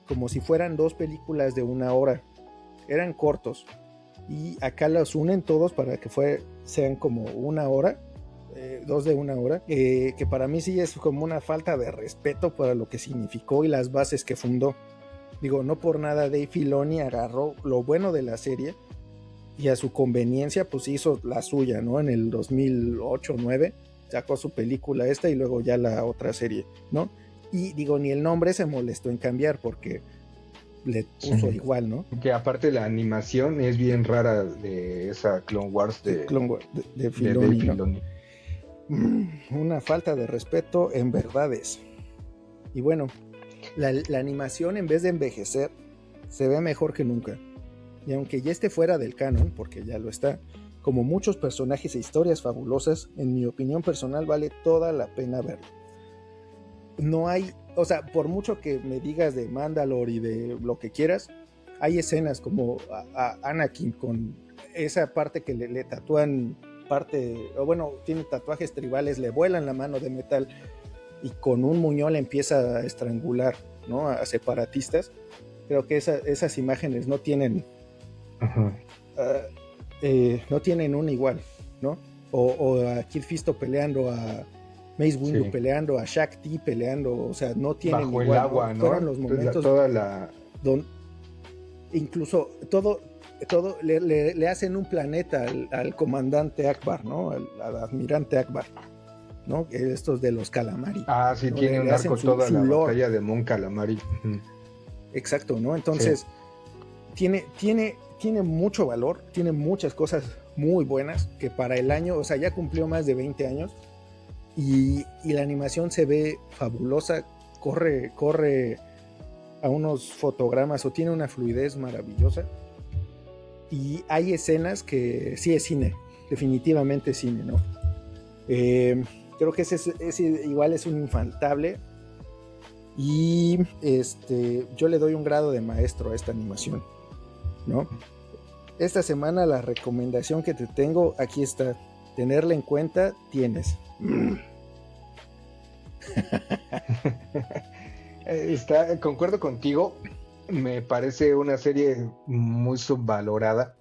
como si fueran 2 películas de 1 hora. Eran cortos y acá los unen todos para que sean como 1 hora, 2 de 1 hora, que para mí sí es como una falta de respeto para lo que significó y las bases que fundó. Digo, no por nada Dave Filoni agarró lo bueno de la serie y a su conveniencia pues hizo la suya, ¿no? En el 2008-9 sacó su película esta y luego ya la otra serie, ¿no? Y digo, ni el nombre se molestó en cambiar porque le puso igual, ¿no? Que aparte la animación es bien rara de esa Clone Wars de Filoni, de Filoni. Una falta de respeto en verdades. Y bueno, la animación, en vez de envejecer, se ve mejor que nunca. Y aunque ya esté fuera del canon, porque ya lo está, como muchos personajes e historias fabulosas, en mi opinión personal vale toda la pena verlo. No hay, o sea, por mucho que me digas de Mandalore y de lo que quieras, hay escenas como a Anakin con esa parte que le tatúan o bueno, tiene tatuajes tribales, le vuelan la mano de metal y con un muñón le empieza a estrangular, ¿no? A separatistas. Creo que esas imágenes no tienen no tienen un igual, ¿no? O a Kit Fisto peleando, a Mace Windu peleando, a Shaq T peleando, o sea, no tienen bajo igual, el agua, ¿no? Fueron los momentos toda la... incluso todo todo le hacen un planeta al comandante Akbar, ¿no? Al admirante Akbar, ¿no? Estos de los calamari. Ah, sí, ¿no? tiene un arco toda la lore. batalla de Mon Calamari. Exacto, ¿no? Entonces, tiene mucho valor, tiene muchas cosas muy buenas, que para el año, o sea, ya cumplió más de 20 años, y la animación se ve fabulosa, corre a unos fotogramas, o tiene una fluidez maravillosa, y hay escenas que sí es cine, definitivamente es cine, ¿no? Creo que ese igual es un infaltable, y yo le doy un grado de maestro a esta animación, ¿no? Esta semana la recomendación que te tengo, aquí está, tenerla en cuenta, tienes. Concuerdo contigo, me parece una serie muy subvalorada.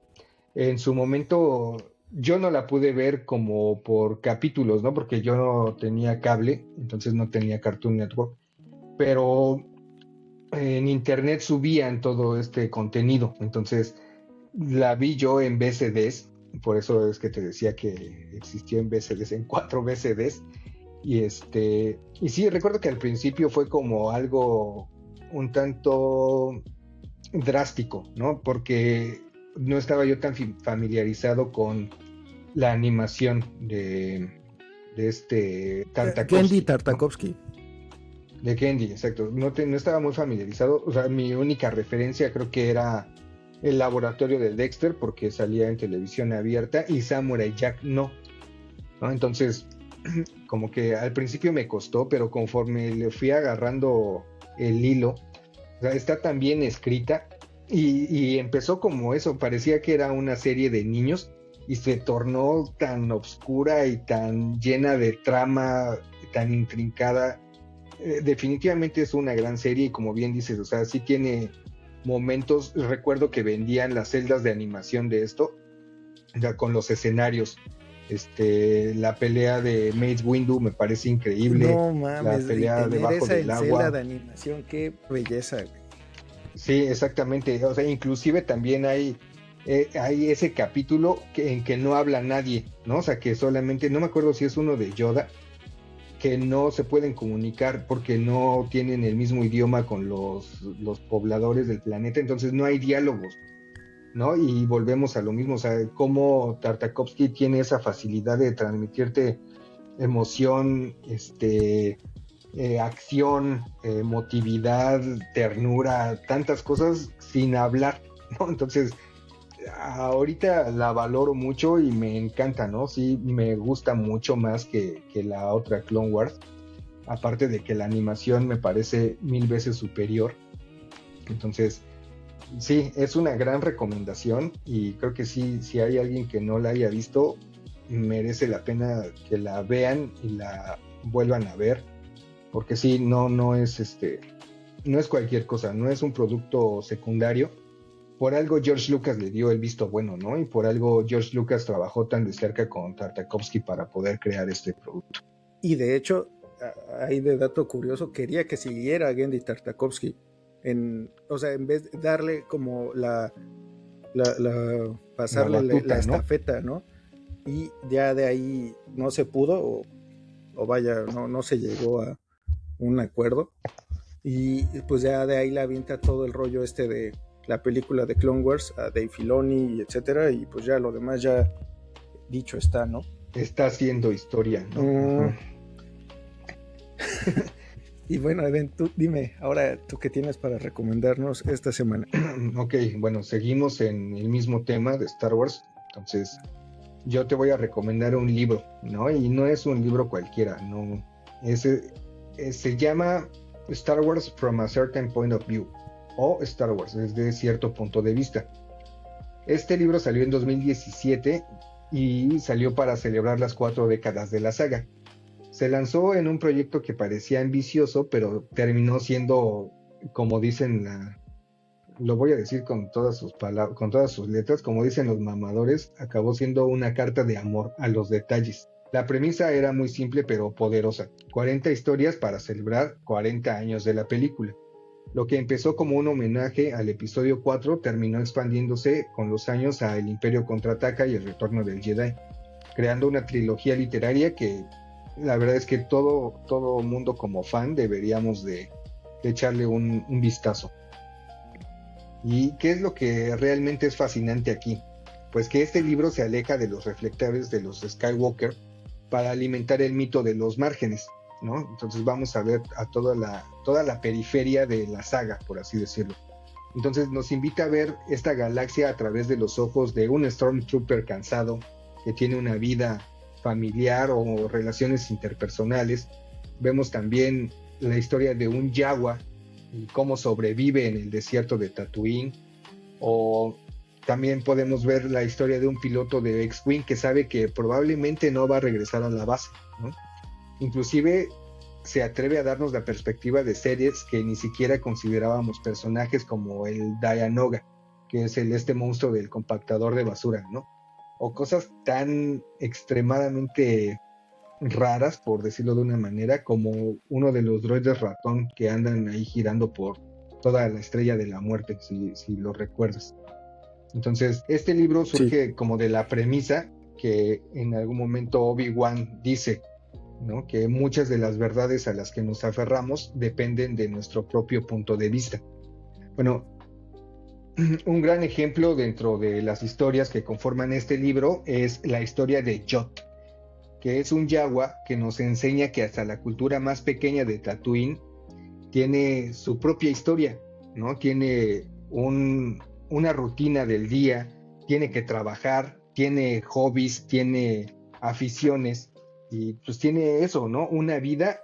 En su momento yo no la pude ver como por capítulos, ¿no? Porque yo no tenía cable, entonces no tenía Cartoon Network, pero en internet subían todo este contenido, entonces la vi yo en VCDs, por eso es que te decía que existió en VCDs, en 4 VCDs, y sí, recuerdo que al principio fue como algo un tanto drástico, ¿no? Porque no estaba yo tan familiarizado con la animación de Tartakovsky. Genndy Tartakovsky. De Genndy, exacto. No estaba muy familiarizado. O sea, mi única referencia creo que era El laboratorio de Dexter, porque salía en televisión abierta, y Samurai Jack no. Entonces, como que al principio me costó, pero conforme le fui agarrando el hilo, o sea, está tan bien escrita, y empezó como eso, parecía que era una serie de niños, y se tornó tan oscura y tan llena de trama, tan intrincada. Definitivamente es una gran serie, y como bien dices, o sea, sí tiene momentos. Recuerdo que vendían las celdas de animación de esto, ya con los escenarios. La pelea de Mace Windu me parece increíble. No mames, la pelea debajo del agua. Celda de animación, qué belleza. Sí, exactamente. O sea, inclusive también hay ese capítulo en que no habla nadie, ¿no? O sea, que solamente, no me acuerdo si es uno de Yoda, que no se pueden comunicar porque no tienen el mismo idioma con los pobladores del planeta, entonces no hay diálogos, ¿no? Y volvemos a lo mismo, o sea, cómo Tartakovsky tiene esa facilidad de transmitirte emoción, acción, emotividad, ternura, tantas cosas sin hablar, ¿no? Entonces, ahorita la valoro mucho y me encanta, ¿no? Sí, me gusta mucho más que la otra Clone Wars, aparte de que la animación me parece 1000 veces superior. Entonces, sí, es una gran recomendación, y creo que sí, si hay alguien que no la haya visto, merece la pena que la vean y la vuelvan a ver, porque sí, no es no es cualquier cosa, no es un producto secundario. Por algo George Lucas le dio el visto bueno, ¿no? Y por algo George Lucas trabajó tan de cerca con Tartakovsky para poder crear este producto. Y de hecho, ahí de dato curioso, quería que siguiera Genndy Tartakovsky. O sea, en vez de darle como pasarle la batuta, la estafeta, ¿no? Y ya de ahí no se pudo, o vaya, no se llegó a un acuerdo. Y pues ya de ahí la avienta todo el rollo de la película de Clone Wars a Dave Filoni, etcétera, y pues ya lo demás ya dicho está, ¿no? Está haciendo historia, ¿no? Y bueno, Eden, tú dime, ahora tú qué tienes para recomendarnos esta semana. Ok, bueno, seguimos en el mismo tema de Star Wars. Entonces, yo te voy a recomendar un libro, ¿no? Y no es un libro cualquiera, ¿no? Se llama Star Wars from a Certain Point of View, o Star Wars desde cierto punto de vista. Este libro salió en 2017 y salió para celebrar las 4 décadas de la saga. Se lanzó en un proyecto que parecía ambicioso, pero terminó siendo, como dicen, lo voy a decir con todas sus palabras, con todas sus letras, como dicen los mamadores, acabó siendo una carta de amor a los detalles. La premisa era muy simple pero poderosa: 40 historias para celebrar 40 años de la película. Lo que empezó como un homenaje al episodio 4 terminó expandiéndose con los años a El Imperio Contraataca y El Retorno del Jedi, creando una trilogía literaria que la verdad es que todo mundo como fan deberíamos de echarle un vistazo. ¿Y qué es lo que realmente es fascinante aquí? Pues que este libro se aleja de los reflectores de los Skywalker para alimentar el mito de los márgenes, ¿no? Entonces vamos a ver a toda la periferia de la saga, por así decirlo. Entonces nos invita a ver esta galaxia a través de los ojos de un Stormtrooper cansado, que tiene una vida familiar o relaciones interpersonales. Vemos también la historia de un Jawa y cómo sobrevive en el desierto de Tatooine, o también podemos ver la historia de un piloto de X-Wing que sabe que probablemente no va a regresar a la base, ¿no? Inclusive se atreve a darnos la perspectiva de series que ni siquiera considerábamos personajes, como el Dianoga, que es este monstruo del compactador de basura, ¿no? O cosas tan extremadamente raras, por decirlo de una manera, como uno de los droides ratón que andan ahí girando por toda la Estrella de la Muerte, si lo recuerdas. Entonces, este libro surge como de la premisa que en algún momento Obi-Wan dice, ¿no? Que muchas de las verdades a las que nos aferramos dependen de nuestro propio punto de vista. Bueno, un gran ejemplo dentro de las historias que conforman este libro es la historia de Jot, que es un Jawa que nos enseña que hasta la cultura más pequeña de Tatooine tiene su propia historia, ¿no? Tiene una rutina del día, tiene que trabajar, tiene hobbies, tiene aficiones, y pues tiene eso, ¿no? Una vida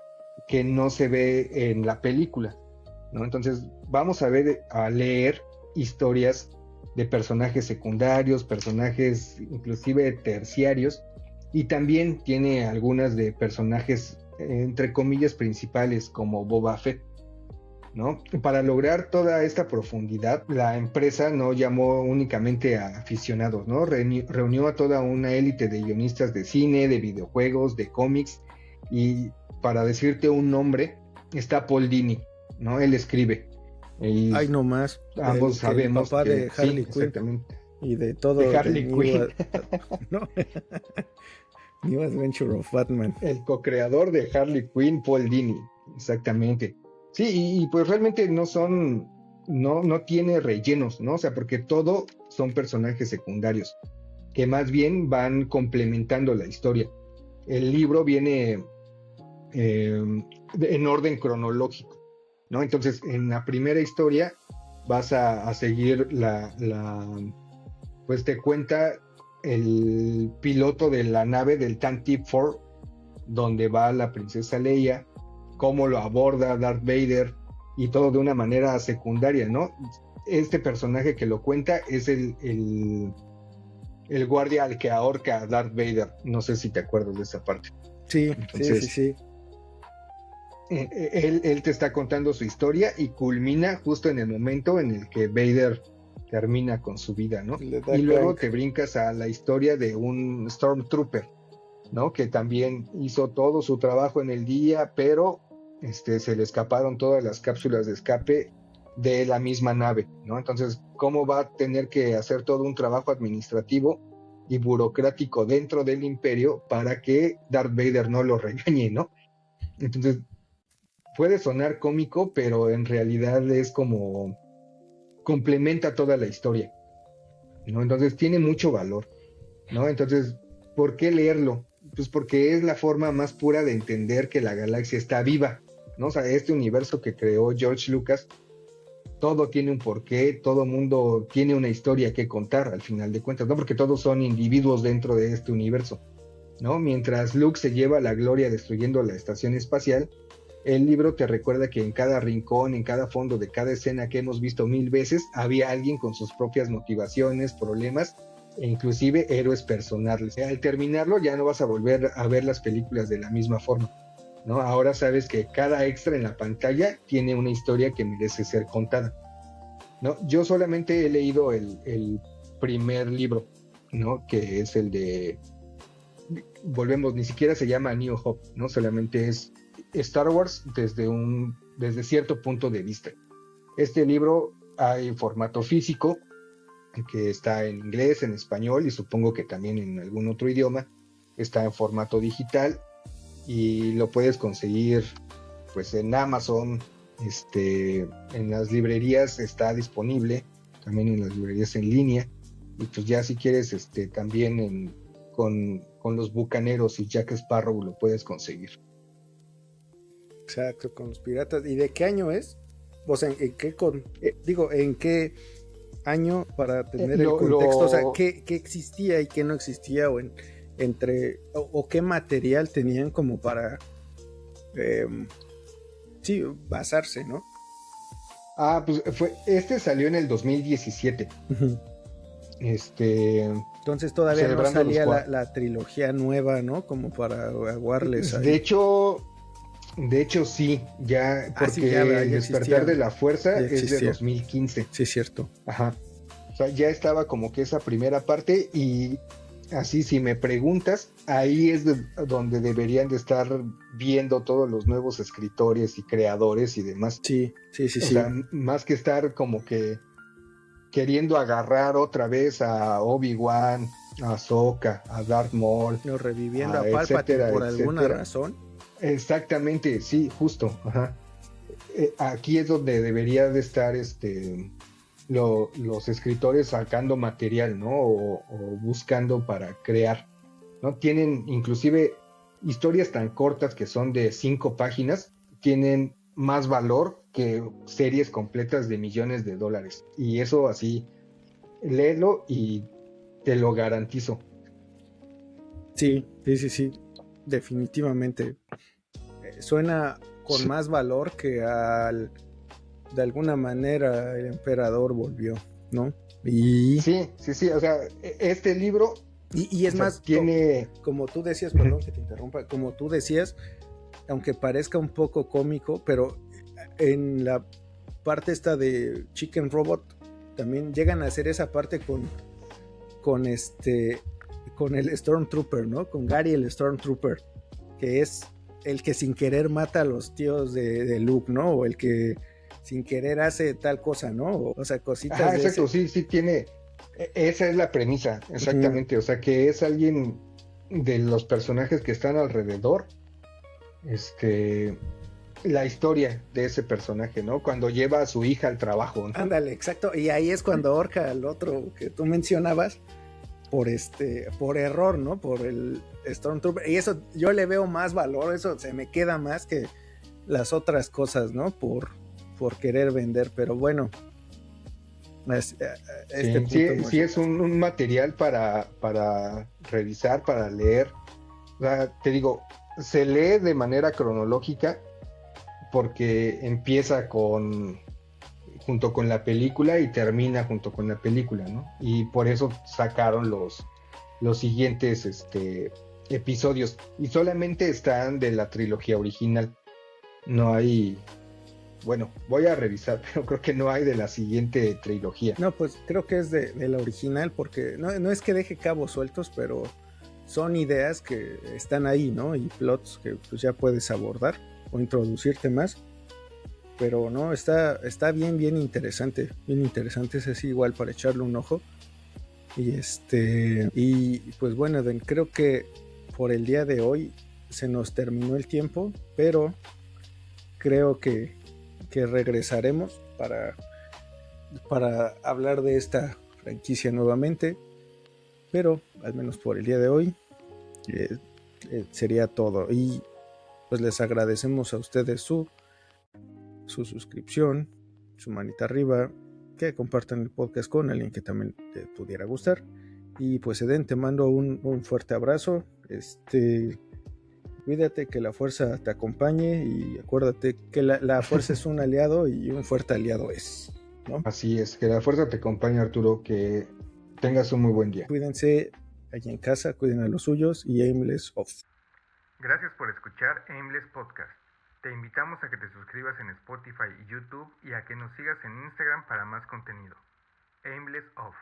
que no se ve en la película, ¿no? Entonces vamos a leer historias de personajes secundarios, personajes inclusive terciarios, y también tiene algunas de personajes entre comillas principales, como Boba Fett, ¿no? Para lograr toda esta profundidad, la empresa no llamó únicamente a aficionados, ¿no? Reunió a toda una élite de guionistas de cine, de videojuegos, de cómics, y para decirte un nombre, está Paul Dini, ¿no? Él escribe. Y ay, no más. ambos sabemos el papá que de Harley Quinn. exactamente. Y de todo. De Harley Quinn. ¿No? New Adventure of Batman. El co-creador de Harley Quinn, Paul Dini, exactamente. Sí, y pues realmente no tiene rellenos, ¿no? O sea, porque todo son personajes secundarios, que más bien van complementando la historia. El libro viene en orden cronológico, ¿no? Entonces, en la primera historia vas a seguir pues te cuenta el piloto de la nave del Tantive 4, donde va la princesa Leia, cómo lo aborda Darth Vader, y todo de una manera secundaria, ¿no? Este personaje que lo cuenta es el guardia al que ahorca a Darth Vader. No sé si te acuerdas de esa parte. Sí. Entonces, sí. Él te está contando su historia y culmina justo en el momento en el que Vader termina con su vida, ¿no? Y luego te brincas a la historia de un Stormtrooper, ¿no? Que también hizo todo su trabajo en el día, pero se le escaparon todas las cápsulas de escape de la misma nave, ¿no? Entonces, ¿cómo va a tener que hacer todo un trabajo administrativo y burocrático dentro del imperio para que Darth Vader no lo regañe, ¿no? Entonces, puede sonar cómico, pero en realidad es como complementa toda la historia, ¿no? Entonces tiene mucho valor, ¿no? Entonces, ¿por qué leerlo? Pues porque es la forma más pura de entender que la galaxia está viva, ¿no? O sea, este universo que creó George Lucas, todo tiene un porqué, todo mundo tiene una historia que contar al final de cuentas, ¿no? Porque todos son individuos dentro de este universo, ¿no? Mientras Luke se lleva la gloria destruyendo la estación espacial, el libro te recuerda que en cada rincón, en cada fondo de cada escena que hemos visto 1000 veces, había alguien con sus propias motivaciones, problemas e inclusive héroes personales. Al terminarlo ya no vas a volver a ver las películas de la misma forma, ¿no? Ahora sabes que cada extra en la pantalla tiene una historia que merece ser contada, ¿no? Yo solamente he leído el primer libro, ¿no? Que es el de... Volvemos, ni siquiera se llama New Hope, ¿no? Solamente es Star Wars desde cierto punto de vista. Este libro hay formato físico, que está en inglés, en español y supongo que también en algún otro idioma. Está en formato digital y lo puedes conseguir pues en Amazon, en las librerías está disponible, también en las librerías en línea, y pues ya si quieres también con los Bucaneros y Jack Sparrow lo puedes conseguir. Exacto, con los piratas. ¿Y de qué año es? O sea, ¿en qué en qué año para tener el contexto? O sea, ¿qué existía y qué no existía? O o qué material tenían como para sí, basarse, ¿no? Pues salió en el 2017. Uh-huh. Entonces todavía no salía la trilogía nueva, ¿no? Como para aguarles ahí. De hecho sí, ya, porque ya El Despertar de la Fuerza es de 2015. Sí, es cierto. Ajá. O sea, ya estaba como que esa primera parte y así, si me preguntas, ahí es donde deberían de estar viendo todos los nuevos escritores y creadores y demás. Sí. O sea, más que estar como que queriendo agarrar otra vez a Obi-Wan, a Ahsoka, a Darth Maul. No, reviviendo a Palpatine por alguna razón. Exactamente, sí, justo. Ajá. Aquí es donde debería de estar los escritores sacando material, ¿no? O buscando para crear, ¿no? Tienen inclusive historias tan cortas que son de 5 páginas, tienen más valor que series completas de millones de dólares. Y eso así, léelo y te lo garantizo. Sí. Definitivamente. Suena con más valor que de alguna manera el emperador volvió, ¿no? Sí, o sea, este libro y es más, tiene, como tú decías, perdón que te interrumpa, como tú decías, aunque parezca un poco cómico, pero en la parte esta de Chicken Robot también llegan a hacer esa parte con el Stormtrooper, ¿no? Con Gary el Stormtrooper, que es el que sin querer mata a los tíos de Luke, ¿no? O el que sin querer hace tal cosa, ¿no? O sea, cositas. Ajá, exacto, sí tiene. Esa es la premisa, exactamente. Uh-huh. O sea, que es alguien de los personajes que están alrededor. La historia de ese personaje, ¿no? Cuando lleva a su hija al trabajo, ¿no? Ándale, exacto. Y ahí es cuando ahorca al otro que tú mencionabas por error, ¿no? Por el Stormtrooper. Y eso yo le veo más valor, eso se me queda más que las otras cosas, ¿no? Por querer vender, pero bueno. Sí, es un material para revisar, para leer. O sea, te digo, se lee de manera cronológica porque empieza junto con la película y termina junto con la película, ¿no? Y por eso sacaron los siguientes episodios. Y solamente están de la trilogía original. No hay... Bueno, voy a revisar, pero creo que no hay de la siguiente trilogía. No, pues creo que es de la original, porque no es que deje cabos sueltos, pero son ideas que están ahí, ¿no? Y plots que pues ya puedes abordar o introducirte más. Pero no, está bien interesante. Bien interesante, es así igual para echarle un ojo. Y pues bueno, creo que por el día de hoy se nos terminó el tiempo, pero creo que regresaremos para hablar de esta franquicia nuevamente, pero al menos por el día de hoy sería todo, y pues les agradecemos a ustedes su suscripción, su manita arriba, que compartan el podcast con alguien que también te pudiera gustar, y pues Eden, te mando un fuerte abrazo, cuídate, que la fuerza te acompañe y acuérdate que la fuerza es un aliado y un fuerte aliado es, ¿no? Así es, que la fuerza te acompañe, Arturo, que tengas un muy buen día. Cuídense allí en casa, cuiden a los suyos y Aimless Off. Gracias por escuchar Aimless Podcast. Te invitamos a que te suscribas en Spotify y YouTube y a que nos sigas en Instagram para más contenido. Aimless Off.